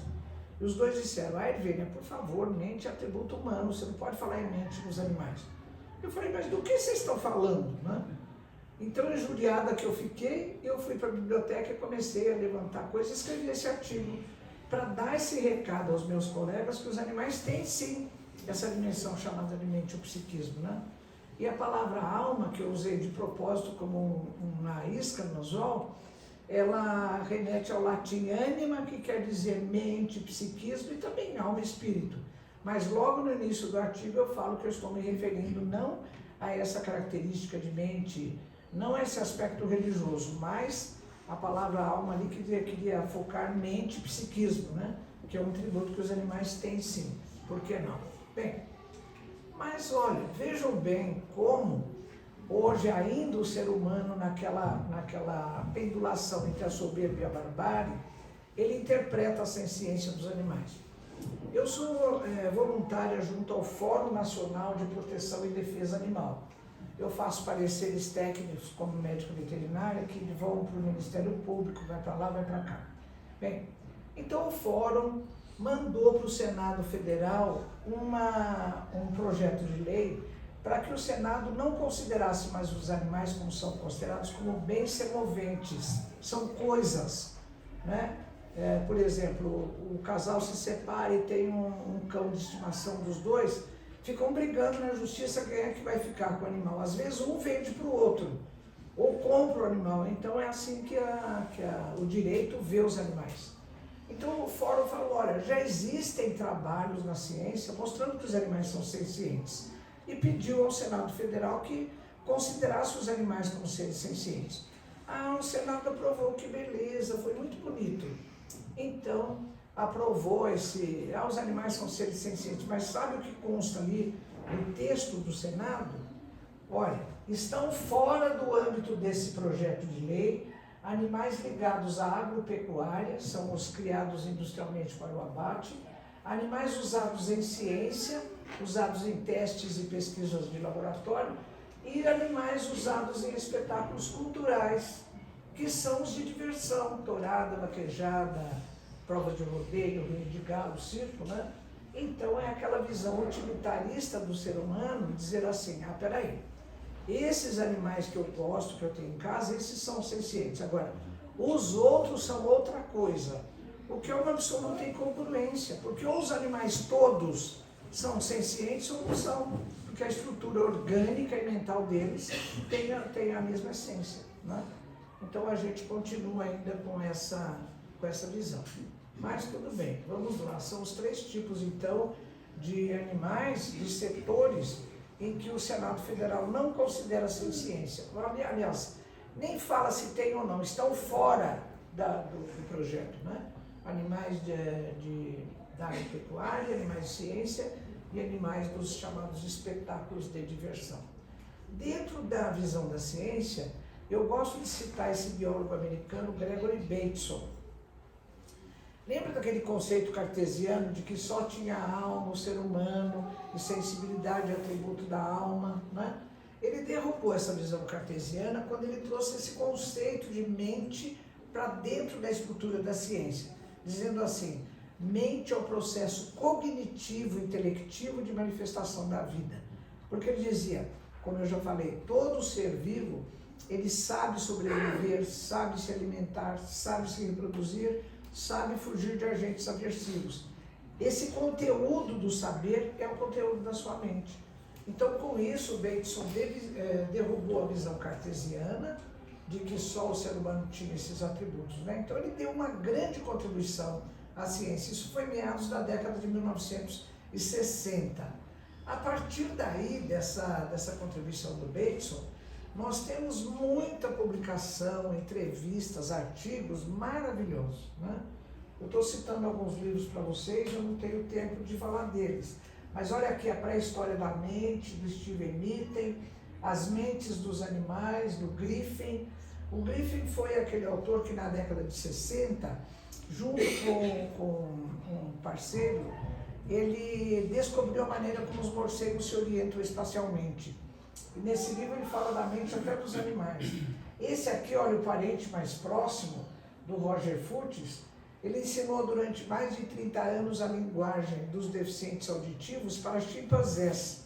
E os 2 disseram, Edvênia, por favor, mente é atributo humano, você não pode falar em mente nos animais. Eu falei, mas do que vocês estão falando, né? Então, injuriada que eu fiquei, eu fui para a biblioteca e comecei a levantar coisas e escrevi esse artigo para dar esse recado aos meus colegas que os animais têm sim essa dimensão chamada de mente, o psiquismo, né? E a palavra alma, que eu usei de propósito como uma isca no anzol, ela remete ao latim anima, que quer dizer mente, psiquismo e também alma e espírito. Mas logo no início do artigo eu falo que eu estou me referindo não a essa característica de mente, não a esse aspecto religioso, mas a palavra alma ali que queria focar mente e psiquismo, né? Que é um tributo que os animais têm sim, por que não? Bem, mas olha, vejam bem como hoje ainda o ser humano naquela pendulação entre a soberba e a barbárie, ele interpreta a senciência dos animais. Eu sou voluntária junto ao Fórum Nacional de Proteção e Defesa Animal. Eu faço pareceres técnicos como médico veterinário que vão para o Ministério Público, vai para lá, vai para cá. Bem, então o Fórum mandou para o Senado Federal um projeto de lei para que o Senado não considerasse mais os animais como são considerados como bens semoventes, são coisas, né? Por exemplo, o casal se separa e tem um cão de estimação dos 2, ficam brigando na justiça quem é que vai ficar com o animal. Às vezes um vende para o outro, ou compra o animal. Então é assim que o direito vê os animais. Então o fórum falou, olha, já existem trabalhos na ciência mostrando que os animais são sencientes. E pediu ao Senado Federal que considerasse os animais como seres sencientes. O Senado aprovou, que beleza, foi muito bonito. Então, aprovou os animais são seres sencientes, mas sabe o que consta ali no texto do Senado? Olha, estão fora do âmbito desse projeto de lei animais ligados à agropecuária, são os criados industrialmente para o abate, animais usados em ciência, usados em testes e pesquisas de laboratório, e animais usados em espetáculos culturais, que são os de diversão, tourada, vaquejada, prova de rodeio, rio de galo, circo, né? Então é aquela visão utilitarista do ser humano, dizer assim, peraí, esses animais que eu gosto, que eu tenho em casa, esses são sencientes. Agora, os outros são outra coisa, o que é uma absoluta incongruência, porque ou os animais todos são sencientes ou não são, porque a estrutura orgânica e mental deles tem a mesma essência, né? Então a gente continua ainda com essa visão. Mas tudo bem, vamos lá. São os 3 tipos, então, de animais, de setores, em que o Senado Federal não considera senciência. Aliás, nem fala se tem ou não, estão fora do projeto, né? Animais da agropecuária, animais de ciência e animais dos chamados espetáculos de diversão. Dentro da visão da ciência, eu gosto de citar esse biólogo americano, Gregory Bateson. Lembra daquele conceito cartesiano de que só tinha a alma, o ser humano, e sensibilidade é atributo da alma, né? Ele derrubou essa visão cartesiana quando ele trouxe esse conceito de mente para dentro da estrutura da ciência, dizendo assim, mente é o processo cognitivo, intelectivo de manifestação da vida. Porque ele dizia, como eu já falei, todo ser vivo, ele sabe sobreviver, sabe se alimentar, sabe se reproduzir, sabe fugir de agentes aversivos. Esse conteúdo do saber é o conteúdo da sua mente. Então, com isso, Bateson derrubou a visão cartesiana de que só o ser humano tinha esses atributos, né? Então, ele deu uma grande contribuição à ciência. Isso foi meados da década de 1960. A partir daí, dessa contribuição do Bateson, nós temos muita publicação, entrevistas, artigos maravilhosos, né? Eu estou citando alguns livros para vocês, eu não tenho tempo de falar deles. Mas olha aqui a pré-história da mente, do Steven Mitten, as mentes dos animais, do Griffin. O Griffin foi aquele autor que na década de 60, junto com um parceiro, ele descobriu a maneira como os morcegos se orientam espacialmente. E nesse livro ele fala da mente até dos animais. Esse aqui, olha, o parente mais próximo do Roger Fuchs, ele ensinou durante mais de 30 anos a linguagem dos deficientes auditivos para chimpanzés.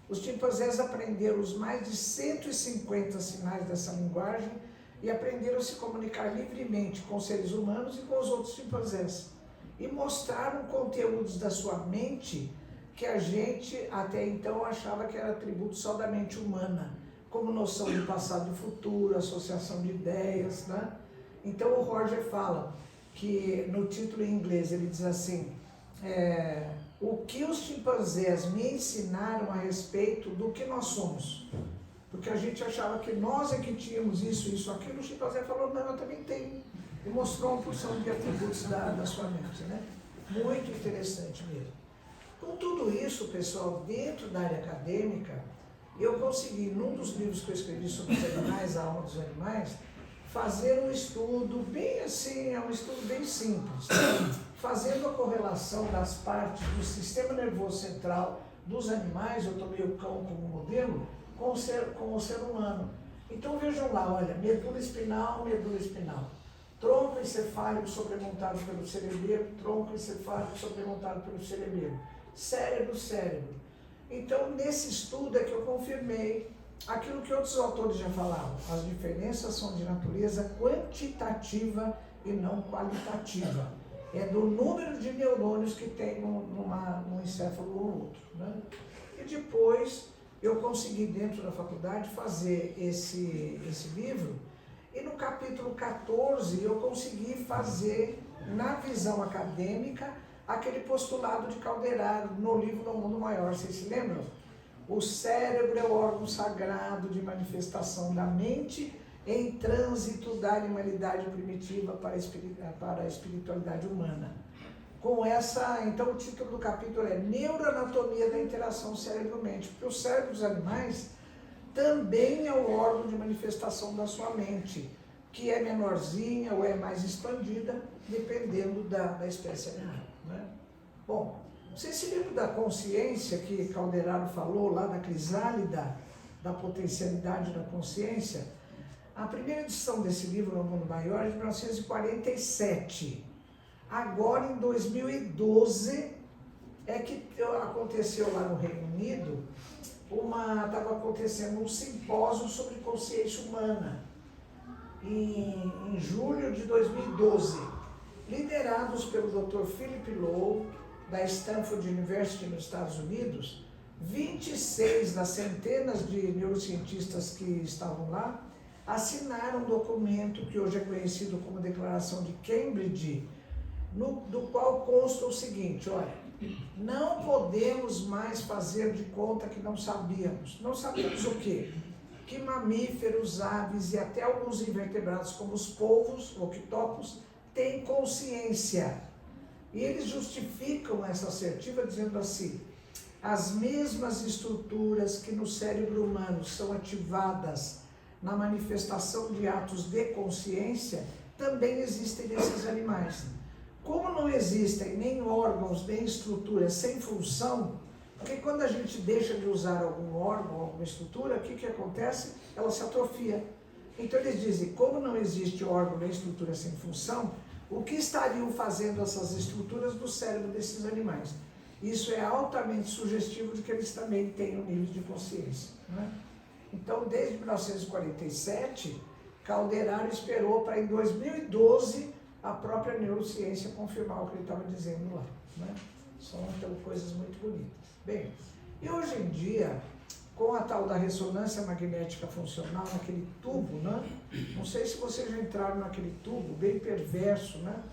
Os chimpanzés aprenderam os mais de 150 sinais dessa linguagem e aprenderam a se comunicar livremente com seres humanos e com os outros chimpanzés. E mostraram conteúdos da sua mente que a gente até então achava que era atributo só da mente humana, como noção de passado e futuro, associação de ideias, né? Então o Roger fala que no título em inglês ele diz assim, o que os chimpanzés me ensinaram a respeito do que nós somos. Porque a gente achava que nós é que tínhamos isso, aquilo, o chimpanzé falou, não, eu também tenho. E mostrou uma porção de atributos da sua mente, né? Muito interessante mesmo. Com tudo isso, pessoal, dentro da área acadêmica, eu consegui, num dos livros que eu escrevi sobre os animais, a alma dos animais, fazer um estudo bem assim, um estudo bem simples, fazendo a correlação das partes do sistema nervoso central dos animais, eu tomei o cão como modelo, com o ser humano. Então vejam lá, olha, medula espinal, tronco encefálico sobremontado pelo cerebelo, tronco encefálico sobremontado pelo cerebelo, cérebro. Então, nesse estudo é que eu confirmei aquilo que outros autores já falavam. As diferenças são de natureza quantitativa e não qualitativa. É do número de neurônios que tem num encéfalo ou outro, né? E depois eu consegui, dentro da faculdade, fazer esse livro, e no capítulo 14 eu consegui fazer, na visão acadêmica, aquele postulado de Calderaro no livro No Mundo Maior. Vocês se lembram? O cérebro é o órgão sagrado de manifestação da mente em trânsito da animalidade primitiva para a espiritualidade humana. Com essa, então o título do capítulo é Neuroanatomia da Interação Cérebro-Mente, porque o cérebro dos animais também é o órgão de manifestação da sua mente, que é menorzinha ou é mais expandida, dependendo da espécie animal, né? Bom, você se lembra da consciência que Calderaro falou lá na crisálida, da potencialidade da consciência? A primeira edição desse livro, No Mundo Maior, é de 1947. Agora, em 2012, é que aconteceu lá no Reino Unido, estava acontecendo um simpósio sobre consciência humana, em julho de 2012, liderados pelo Dr. Philip Lowe, da Stanford University nos Estados Unidos. 26 das centenas de neurocientistas que estavam lá assinaram um documento que hoje é conhecido como Declaração de Cambridge, do qual consta o seguinte: olha, não podemos mais fazer de conta que não sabíamos. Não sabíamos o quê? Que mamíferos, aves e até alguns invertebrados, como os polvos, octopos, têm consciência. E eles justificam essa assertiva dizendo assim: as mesmas estruturas que no cérebro humano são ativadas na manifestação de atos de consciência, também existem nesses animais. Como não existem nem órgãos, nem estruturas sem função, porque quando a gente deixa de usar algum órgão, alguma estrutura, o que acontece? Ela se atrofia. Então eles dizem, como não existe órgão nem estrutura sem função, o que estariam fazendo essas estruturas do cérebro desses animais? Isso é altamente sugestivo de que eles também têm um nível de consciência, né? Então, desde 1947, Calderaro esperou para em 2012 a própria neurociência confirmar o que ele estava dizendo lá, né? São então coisas muito bonitas. Bem, e hoje em dia, com a tal da ressonância magnética funcional, naquele tubo, né? Não sei se vocês já entraram naquele tubo, bem perverso, né?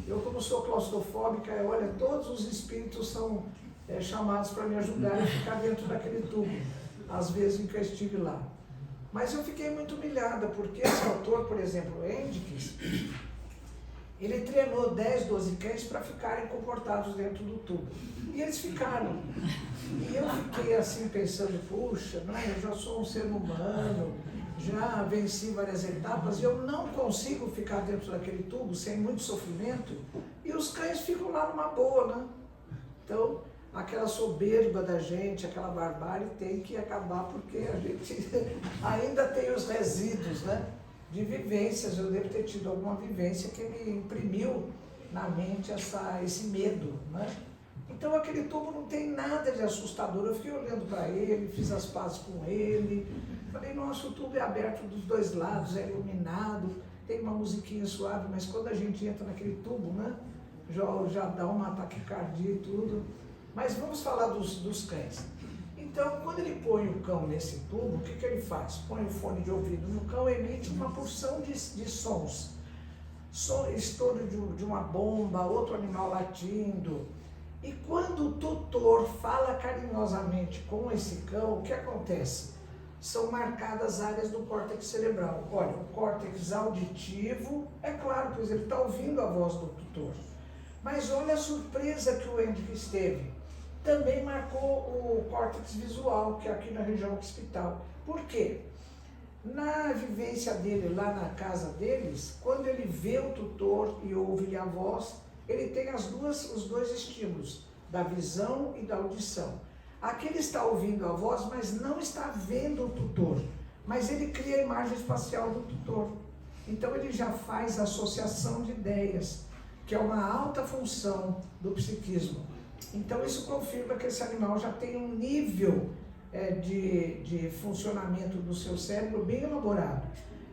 Eu, como sou claustrofóbica, olha, todos os espíritos são chamados para me ajudar a ficar dentro daquele tubo, às vezes em que eu estive lá. Mas eu fiquei muito humilhada, porque esse autor, por exemplo, Endicks, ele treinou 10, 12 cães para ficarem comportados dentro do tubo. E eles ficaram. E eu fiquei assim pensando, puxa, né, eu já sou um ser humano, já venci várias etapas, e eu não consigo ficar dentro daquele tubo sem muito sofrimento, e os cães ficam lá numa boa, né? Então, aquela soberba da gente, aquela barbárie tem que acabar, porque a gente ainda tem os resíduos, né, de vivências. Eu devo ter tido alguma vivência que me imprimiu na mente esse medo, né? Então aquele tubo não tem nada de assustador. Eu fiquei olhando para ele, fiz as pazes com ele, falei, nossa, o tubo é aberto dos dois lados, é iluminado, tem uma musiquinha suave, mas quando a gente entra naquele tubo, né, já dá uma taquicardia e tudo. Mas vamos falar dos cães. Então, quando ele põe o cão nesse tubo, o que ele faz? Põe o fone de ouvido no cão, emite uma porção de sons. Estouro de uma bomba, outro animal latindo. E quando o tutor fala carinhosamente com esse cão, o que acontece? São marcadas áreas do córtex cerebral. Olha, o córtex auditivo, é claro, pois ele está ouvindo a voz do tutor. Mas olha a surpresa que o Endicks teve. Também marcou o córtex visual, que é aqui na região occipital. Por quê? Na vivência dele, lá na casa deles, quando ele vê o tutor e ouve a voz, ele tem os dois estímulos, da visão e da audição. Aqui ele está ouvindo a voz, mas não está vendo o tutor, mas ele cria a imagem espacial do tutor. Então ele já faz associação de ideias, que é uma alta função do psiquismo. Então isso confirma que esse animal já tem um nível de funcionamento do seu cérebro bem elaborado.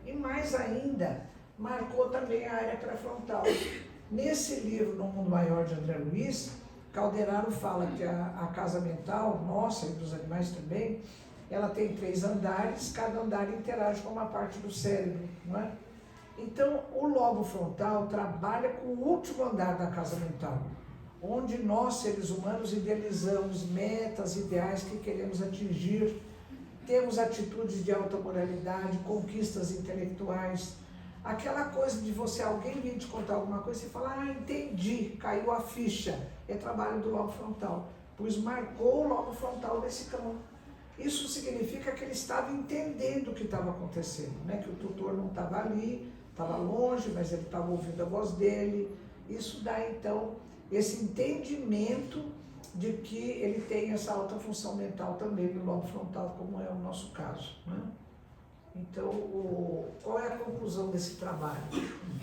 E mais ainda, marcou também a área pré-frontal. Nesse livro, No Mundo Maior, de André Luiz, Calderaro fala que a casa mental, nossa e dos animais também, ela tem 3 andares, cada andar interage com uma parte do cérebro, não é? Então, o lobo frontal trabalha com o último andar da casa mental, onde nós, seres humanos, idealizamos metas, ideais que queremos atingir, temos atitudes de alta moralidade, conquistas intelectuais, aquela coisa de você, alguém vir te contar alguma coisa e você fala, entendi, caiu a ficha, é trabalho do lobo frontal, pois marcou o lobo frontal desse campo. Isso significa que ele estava entendendo o que estava acontecendo, né? Que o tutor não estava ali, estava longe, mas ele estava ouvindo a voz dele. Isso dá, então, esse entendimento de que ele tem essa alta função mental também no lobo frontal, como é o nosso caso, né? Então, qual é a conclusão desse trabalho?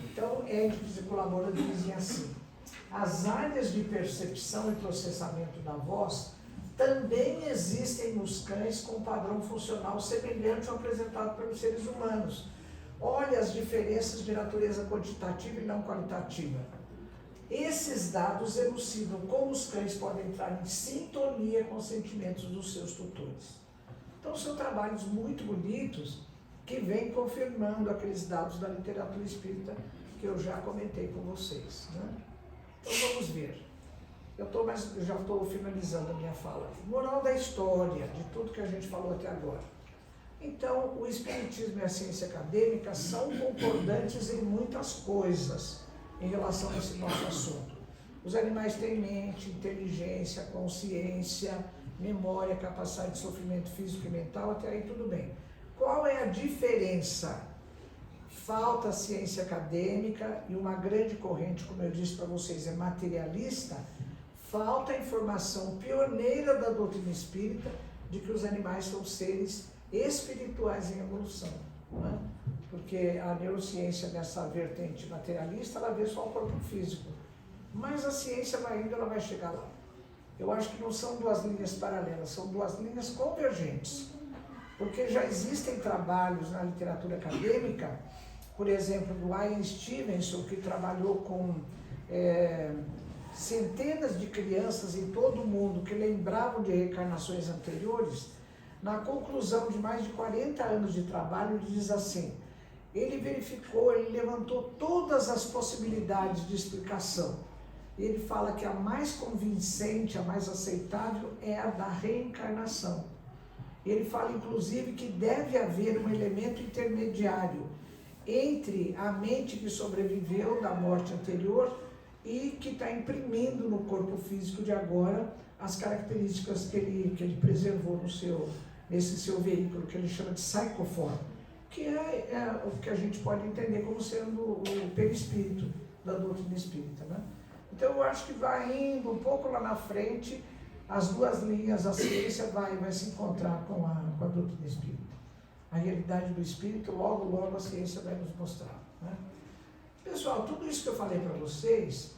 Então, Ed Colaborador dizem assim, as áreas de percepção e processamento da voz também existem nos cães com padrão funcional semelhante ao apresentado pelos seres humanos. Olha as diferenças de natureza quantitativa e não qualitativa. Esses dados elucidam como os cães podem entrar em sintonia com os sentimentos dos seus tutores. Então, são trabalhos muito bonitos que vêm confirmando aqueles dados da literatura espírita que eu já comentei com vocês, né? Então, vamos ver. Eu já estou finalizando a minha fala. Moral da história, de tudo que a gente falou até agora. Então, o Espiritismo e a ciência acadêmica são concordantes em muitas coisas em relação a esse nosso assunto. Os animais têm mente, inteligência, consciência, memória, capacidade de sofrimento físico e mental, até aí tudo bem. Qual é a diferença? Falta ciência acadêmica e uma grande corrente, como eu disse para vocês, é materialista. Falta a informação pioneira da doutrina espírita de que os animais são seres espirituais em evolução, não é? Porque a neurociência nessa vertente materialista, ela vê só o corpo físico, mas a ciência vai indo, ela vai chegar lá. Eu acho que não são 2 linhas paralelas, são 2 linhas convergentes, porque já existem trabalhos na literatura acadêmica, por exemplo, do Ian Stevenson, que trabalhou com centenas de crianças em todo o mundo que lembravam de reencarnações anteriores. Na conclusão de mais de 40 anos de trabalho, ele diz assim, ele verificou, ele levantou todas as possibilidades de explicação. Ele fala que a mais convincente, a mais aceitável é a da reencarnação. Ele fala, inclusive, que deve haver um elemento intermediário entre a mente que sobreviveu da morte anterior e que está imprimindo no corpo físico de agora as características que ele preservou nesse seu veículo, que ele chama de psicoform, que é o que a gente pode entender como sendo o perispírito da doutrina espírita, né? Então eu acho que vai indo um pouco lá na frente, as 2 linhas, a ciência vai se encontrar com a doutrina espírita. A realidade do espírito, logo a ciência vai nos mostrar, né? Pessoal, tudo isso que eu falei para vocês,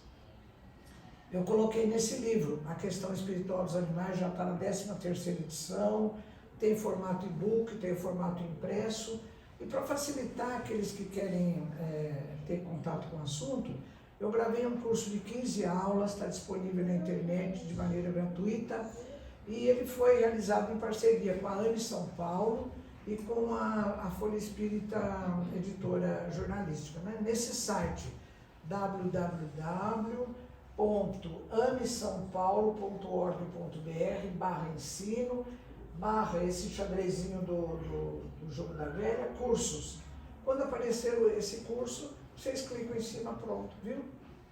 eu coloquei nesse livro, A Questão Espiritual dos Animais, já está na 13ª edição, tem formato e-book, tem formato impresso, e para facilitar aqueles que querem ter contato com o assunto, eu gravei um curso de 15 aulas, está disponível na internet de maneira gratuita, e ele foi realizado em parceria com a AME São Paulo e com a Folha Espírita Editora Jornalística, né? Nesse site, www.amesaopaulo.org.br/ensino, esse xadrezinho do jogo da velha, cursos. Quando aparecer esse curso, vocês clicam em cima, pronto, viu?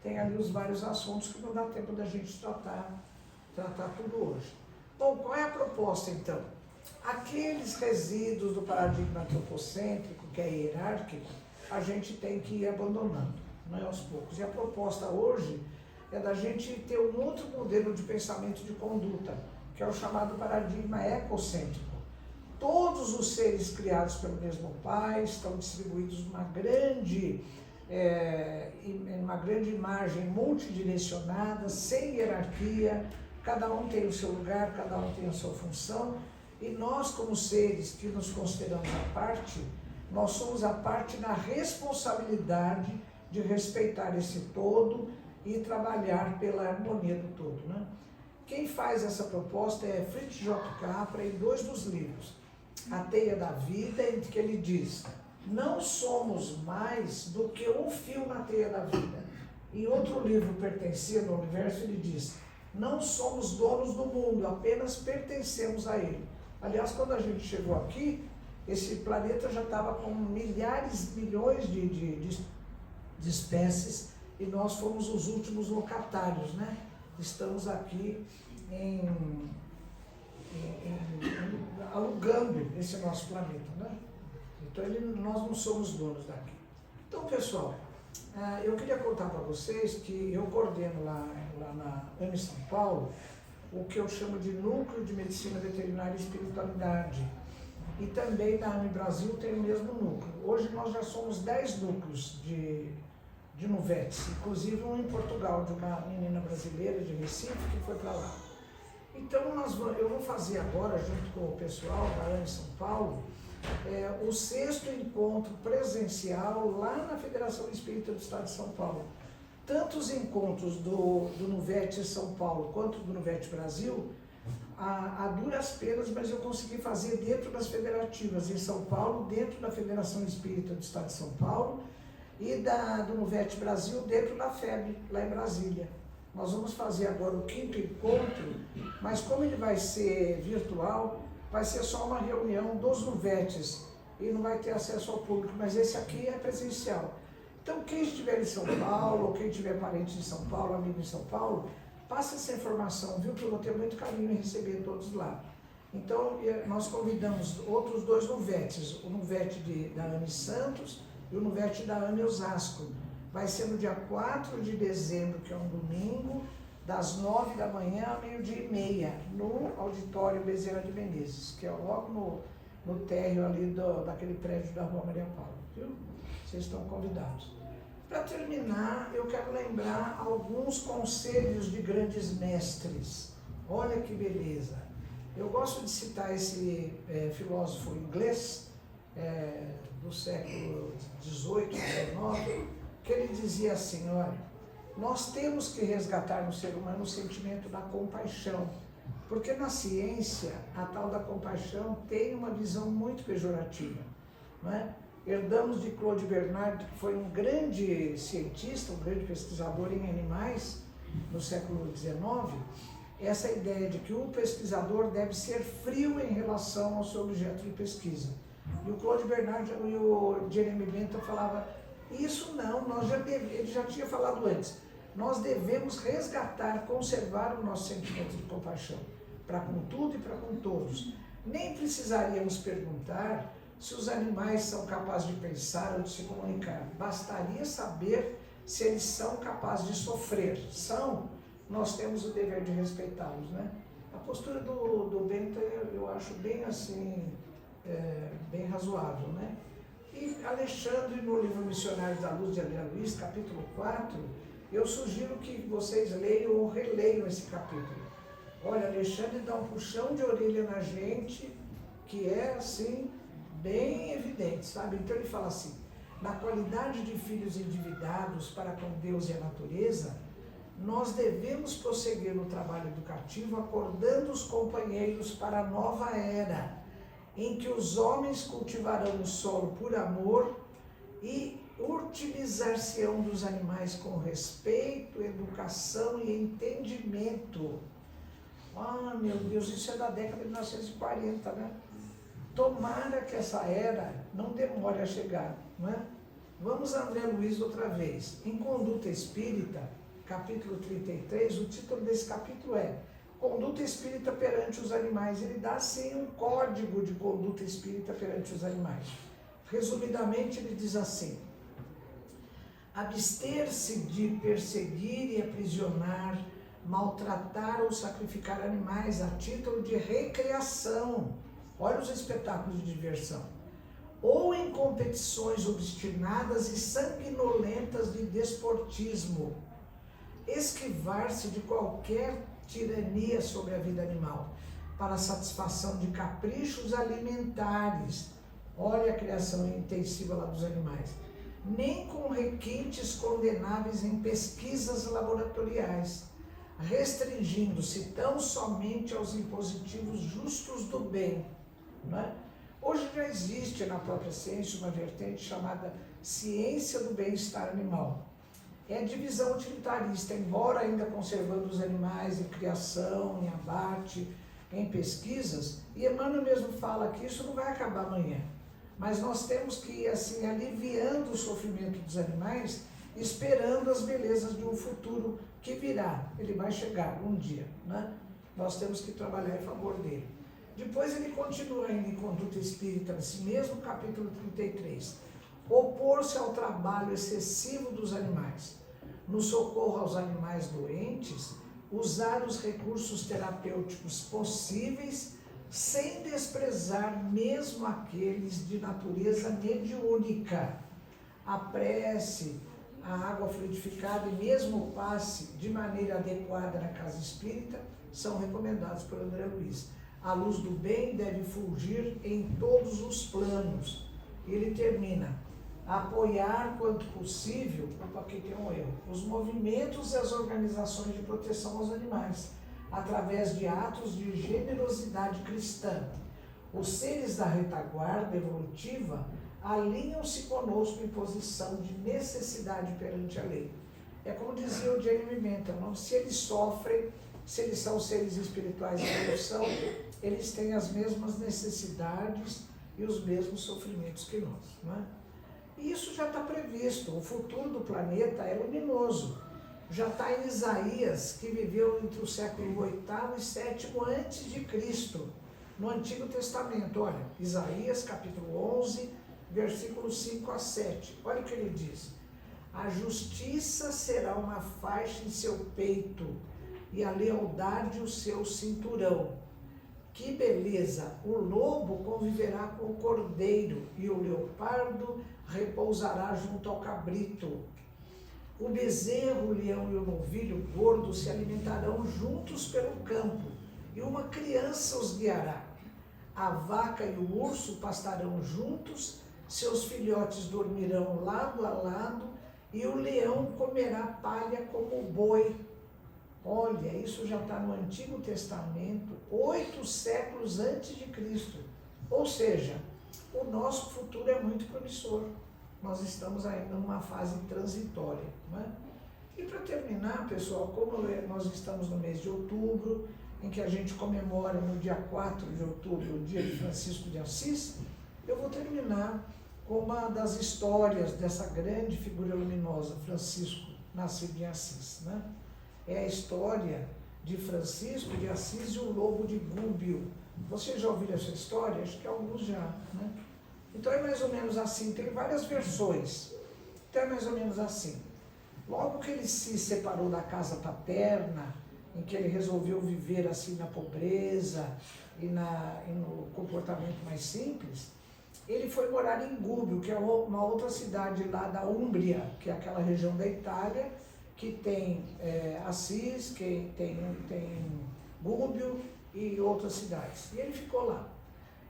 Tem ali os vários assuntos que não dá tempo da gente tratar tudo hoje. Bom, qual é a proposta então? Aqueles resíduos do paradigma antropocêntrico, que é hierárquico, a gente tem que ir abandonando, né, aos poucos. E a proposta hoje é da gente ter um outro modelo de pensamento de conduta, que é o chamado paradigma ecocêntrico. Todos os seres criados pelo mesmo Pai estão distribuídos numa grande imagem multidirecionada, sem hierarquia, cada um tem o seu lugar, cada um tem a sua função, e nós, como seres que nos consideramos à parte, nós somos a parte da responsabilidade de respeitar esse todo e trabalhar pela harmonia do todo, né? Quem faz essa proposta é Fritz J. Capra em 2 dos livros. A Teia da Vida, em que ele diz: não somos mais do que um fio na teia da vida. Em outro livro pertencendo ao universo, ele diz: não somos donos do mundo, apenas pertencemos a ele. Aliás, quando a gente chegou aqui, esse planeta já estava com milhares, milhões de espécies, e nós fomos os últimos locatários, né? Estamos aqui alugando esse nosso planeta, né? Então nós não somos donos daqui. Então, pessoal, eu queria contar para vocês que eu coordeno lá na AME São Paulo o que eu chamo de Núcleo de Medicina Veterinária e Espiritualidade. E também na AME Brasil tem o mesmo núcleo. Hoje nós já somos 10 núcleos de Nuvetes, inclusive um em Portugal, de uma menina brasileira de Recife que foi para lá. Então eu vou fazer agora, junto com o pessoal da AME São Paulo, o 6º encontro presencial lá na Federação Espírita do Estado de São Paulo. Tanto os encontros do Nuvete São Paulo quanto do Nuvete Brasil, a duras penas, mas eu consegui fazer dentro das federativas em São Paulo, dentro da Federação Espírita do Estado de São Paulo, e do Nuvete Brasil dentro da FEB, lá em Brasília. Nós vamos fazer agora o 5º encontro, mas como ele vai ser virtual, vai ser só uma reunião dos Nuvetes e não vai ter acesso ao público, mas esse aqui é presencial. Então, quem estiver em São Paulo, ou quem tiver parente em São Paulo, amigo em São Paulo, passa essa informação, viu? Que eu vou ter muito carinho em receber todos lá. Então, nós convidamos outros 2 Nuvetes, o Nuvete da AME Santos e o Nuvete da AME Osasco. Vai ser no dia 4 de dezembro, que é um domingo, das 9 da manhã a 12h30, no Auditório Bezerra de Menezes, que é logo no térreo ali daquele prédio da Rua Maria Paula, viu? Vocês estão convidados. Para terminar, eu quero lembrar alguns conselhos de grandes mestres. Olha que beleza! Eu gosto de citar esse filósofo inglês do século XVIII, XIX, que ele dizia assim: olha, nós temos que resgatar no ser humano o sentimento da compaixão, porque na ciência a tal da compaixão tem uma visão muito pejorativa, não é? Herdamos de Claude Bernard, que foi um grande cientista, um grande pesquisador em animais no século XIX, essa ideia de que o pesquisador deve ser frio em relação ao seu objeto de pesquisa. E o Claude Bernard e o Jeremy Bentham falavam: isso não, ele já tinha falado antes, nós devemos resgatar, conservar o nosso sentimento de compaixão, para com tudo e para com todos. Nem precisaríamos perguntar se os animais são capazes de pensar ou de se comunicar. Bastaria saber se eles são capazes de sofrer. São, nós temos o dever de respeitá-los, né? A postura do Bentham eu acho bem assim, bem razoável, né? E Alexandre, no livro Missionários da Luz de André Luiz, capítulo 4, eu sugiro que vocês leiam ou releiam esse capítulo. Olha, Alexandre dá um puxão de orelha na gente, que é assim, bem evidente, sabe? Então ele fala assim: na qualidade de filhos endividados para com Deus e a natureza, nós devemos prosseguir no trabalho educativo, acordando os companheiros para a nova era, em que os homens cultivarão o solo por amor e utilizar-se-ão dos animais com respeito, educação e entendimento. Ah, meu Deus, isso é da década de 1940, né? Tomara que essa era não demore a chegar, não é? Vamos a André Luiz outra vez. Em Conduta Espírita, capítulo 33, o título desse capítulo é Conduta Espírita perante os animais. Ele dá, sim, um código de conduta espírita perante os animais. Resumidamente, ele diz assim: abster-se de perseguir e aprisionar, maltratar ou sacrificar animais a título de recreação. Olha os espetáculos de diversão. Ou em competições obstinadas e sanguinolentas de desportismo. Esquivar-se de qualquer tirania sobre a vida animal, para a satisfação de caprichos alimentares. Olha a criação intensiva lá dos animais. Nem com requintes condenáveis em pesquisas laboratoriais, restringindo-se tão somente aos impositivos justos do bem, não é? Hoje já existe na própria ciência uma vertente chamada ciência do bem-estar animal. É a divisão utilitarista, embora ainda conservando os animais em criação, em abate, em pesquisas, e Emmanuel mesmo fala que isso não vai acabar amanhã. Mas nós temos que ir assim, aliviando o sofrimento dos animais, esperando as belezas de um futuro que virá. Ele vai chegar um dia, né? Nós temos que trabalhar em favor dele. Depois ele continua ainda em Conduta Espírita, nesse mesmo capítulo 33. Opor-se ao trabalho excessivo dos animais. No socorro aos animais doentes, usar os recursos terapêuticos possíveis, sem desprezar mesmo aqueles de natureza mediúnica. A prece, a água fluidificada e mesmo o passe de maneira adequada na casa espírita são recomendados por André Luiz. A luz do bem deve fulgir em todos os planos. Ele termina: apoiar quanto possível, aqui tem um erro, os movimentos e as organizações de proteção aos animais, através de atos de generosidade cristã. Os seres da retaguarda evolutiva alinham-se conosco em posição de necessidade perante a lei. É como dizia o Jeremy Bentham, se eles sofrem, se eles são seres espirituais em evolução, eles têm as mesmas necessidades e os mesmos sofrimentos que nós, não é? E isso já está previsto, o futuro do planeta é luminoso. Já está em Isaías, que viveu entre o século VIII e VII antes de Cristo, no Antigo Testamento. Olha, Isaías capítulo 11, versículos 5 a 7. Olha o que ele diz: a justiça será uma faixa em seu peito e a lealdade o seu cinturão. Que beleza! O lobo conviverá com o cordeiro e o leopardo repousará junto ao cabrito. O bezerro, o leão e o novilho gordo se alimentarão juntos pelo campo, e uma criança os guiará. A vaca e o urso pastarão juntos, seus filhotes dormirão lado a lado, e o leão comerá palha como o boi. Olha, isso já está no Antigo Testamento, 8 séculos antes de Cristo. Ou seja, o nosso futuro é muito promissor. Nós estamos ainda numa fase transitória, não é? E para terminar, pessoal, como nós estamos no mês de outubro, em que a gente comemora no dia 4 de outubro o dia de Francisco de Assis, eu vou terminar com uma das histórias dessa grande figura luminosa, Francisco, nascido em Assis, né? É a história de Francisco de Assis e o lobo de Gúbio. Vocês já ouviram essa história? Acho que alguns já, né? Então é mais ou menos assim, tem várias versões. Então é mais ou menos assim. Logo que ele se separou da casa paterna, em que ele resolveu viver assim na pobreza e no comportamento mais simples, ele foi morar em Gúbio, que é uma outra cidade lá da Úmbria, que é aquela região da Itália, que tem Assis, que tem Gúbio e outras cidades. E ele ficou lá.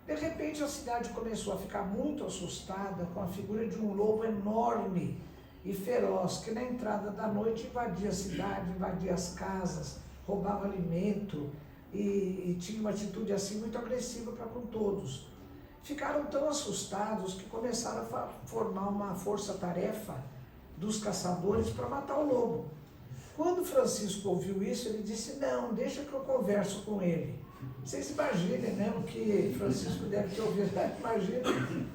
De repente a cidade começou a ficar muito assustada com a figura de um lobo enorme e feroz, que na entrada da noite invadia a cidade, invadia as casas, roubava alimento e tinha uma atitude assim muito agressiva para com todos. Ficaram tão assustados que começaram a formar uma força-tarefa dos caçadores para matar o lobo. Quando Francisco ouviu isso, ele disse: não, deixa que eu converso com ele. Vocês imaginem, né, o que Francisco deve ter ouvido. Imagina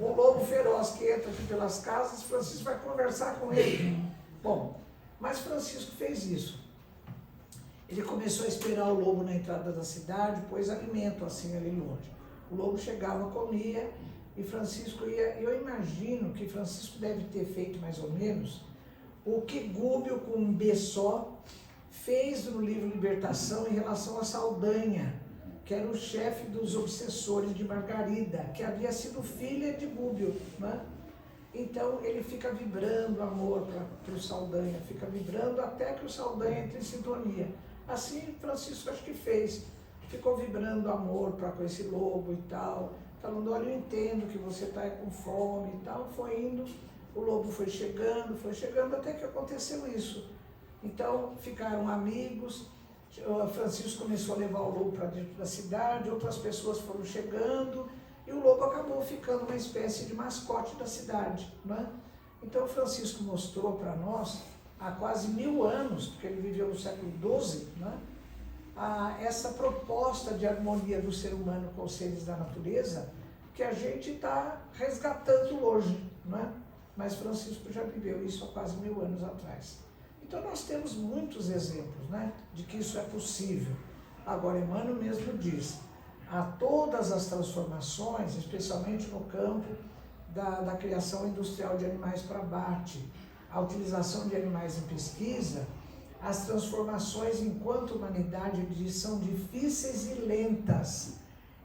um lobo feroz que entra aqui pelas casas, Francisco vai conversar com ele. Bom, mas Francisco fez isso. Ele começou a esperar o lobo na entrada da cidade, pôs alimento assim ali longe. O lobo chegava, comia, e Francisco ia. Eu imagino que Francisco deve ter feito mais ou menos o que Gúbio, com um B só, fez no livro Libertação em relação a Saldanha, que era o chefe dos obsessores de Margarida, que havia sido filha de Gúbio, né? Então ele fica vibrando amor para o Saldanha, fica vibrando até que o Saldanha entre em sintonia. Assim Francisco acho que fez, ficou vibrando amor para com esse lobo e tal, falando: olha, eu entendo que você está com fome e tal. Foi indo, o lobo foi chegando, até que aconteceu isso. Então ficaram amigos. Francisco começou a levar o lobo para dentro da cidade, outras pessoas foram chegando, e o lobo acabou ficando uma espécie de mascote da cidade, né? Então Francisco mostrou para nós, há quase 1000 anos, porque ele viveu no século XII, né? Essa proposta de harmonia do ser humano com os seres da natureza, que a gente está resgatando hoje, né? Mas Francisco já viveu isso há quase 1000 anos atrás. Então nós temos muitos exemplos, né, de que isso é possível. Agora, Emmanuel mesmo diz, a todas as transformações, especialmente no campo da criação industrial de animais para abate, a utilização de animais em pesquisa, as transformações enquanto humanidade, ele diz, são difíceis e lentas.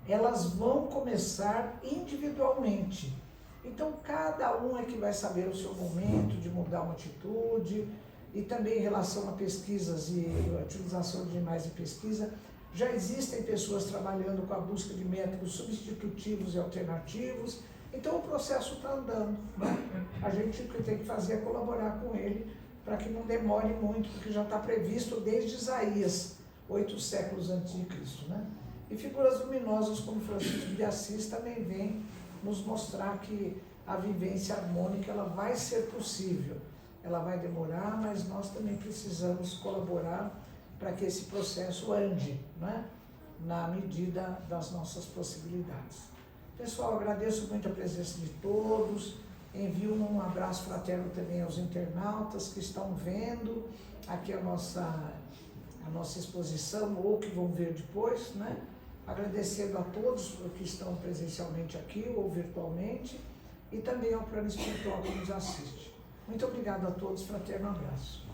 Elas vão começar individualmente. Então, cada um é que vai saber o seu momento de mudar uma atitude, e também em relação a pesquisas e a utilização de animais em pesquisa, já existem pessoas trabalhando com a busca de métodos substitutivos e alternativos, então o processo está andando, né? A gente o que tem que fazer é colaborar com ele, para que não demore muito, porque já está previsto desde Isaías, 8 séculos antes de Cristo, né? E figuras luminosas como Francisco de Assis também vêm nos mostrar que a vivência harmônica ela vai ser possível. Ela vai demorar, mas nós também precisamos colaborar para que esse processo ande, né? Na medida das nossas possibilidades. Pessoal, agradeço muito a presença de todos, envio um abraço fraterno também aos internautas que estão vendo aqui a nossa exposição ou que vão ver depois, né? Agradecendo a todos que estão presencialmente aqui ou virtualmente e também ao plano espiritual que nos assiste. Muito obrigado a todos, fraterno abraço.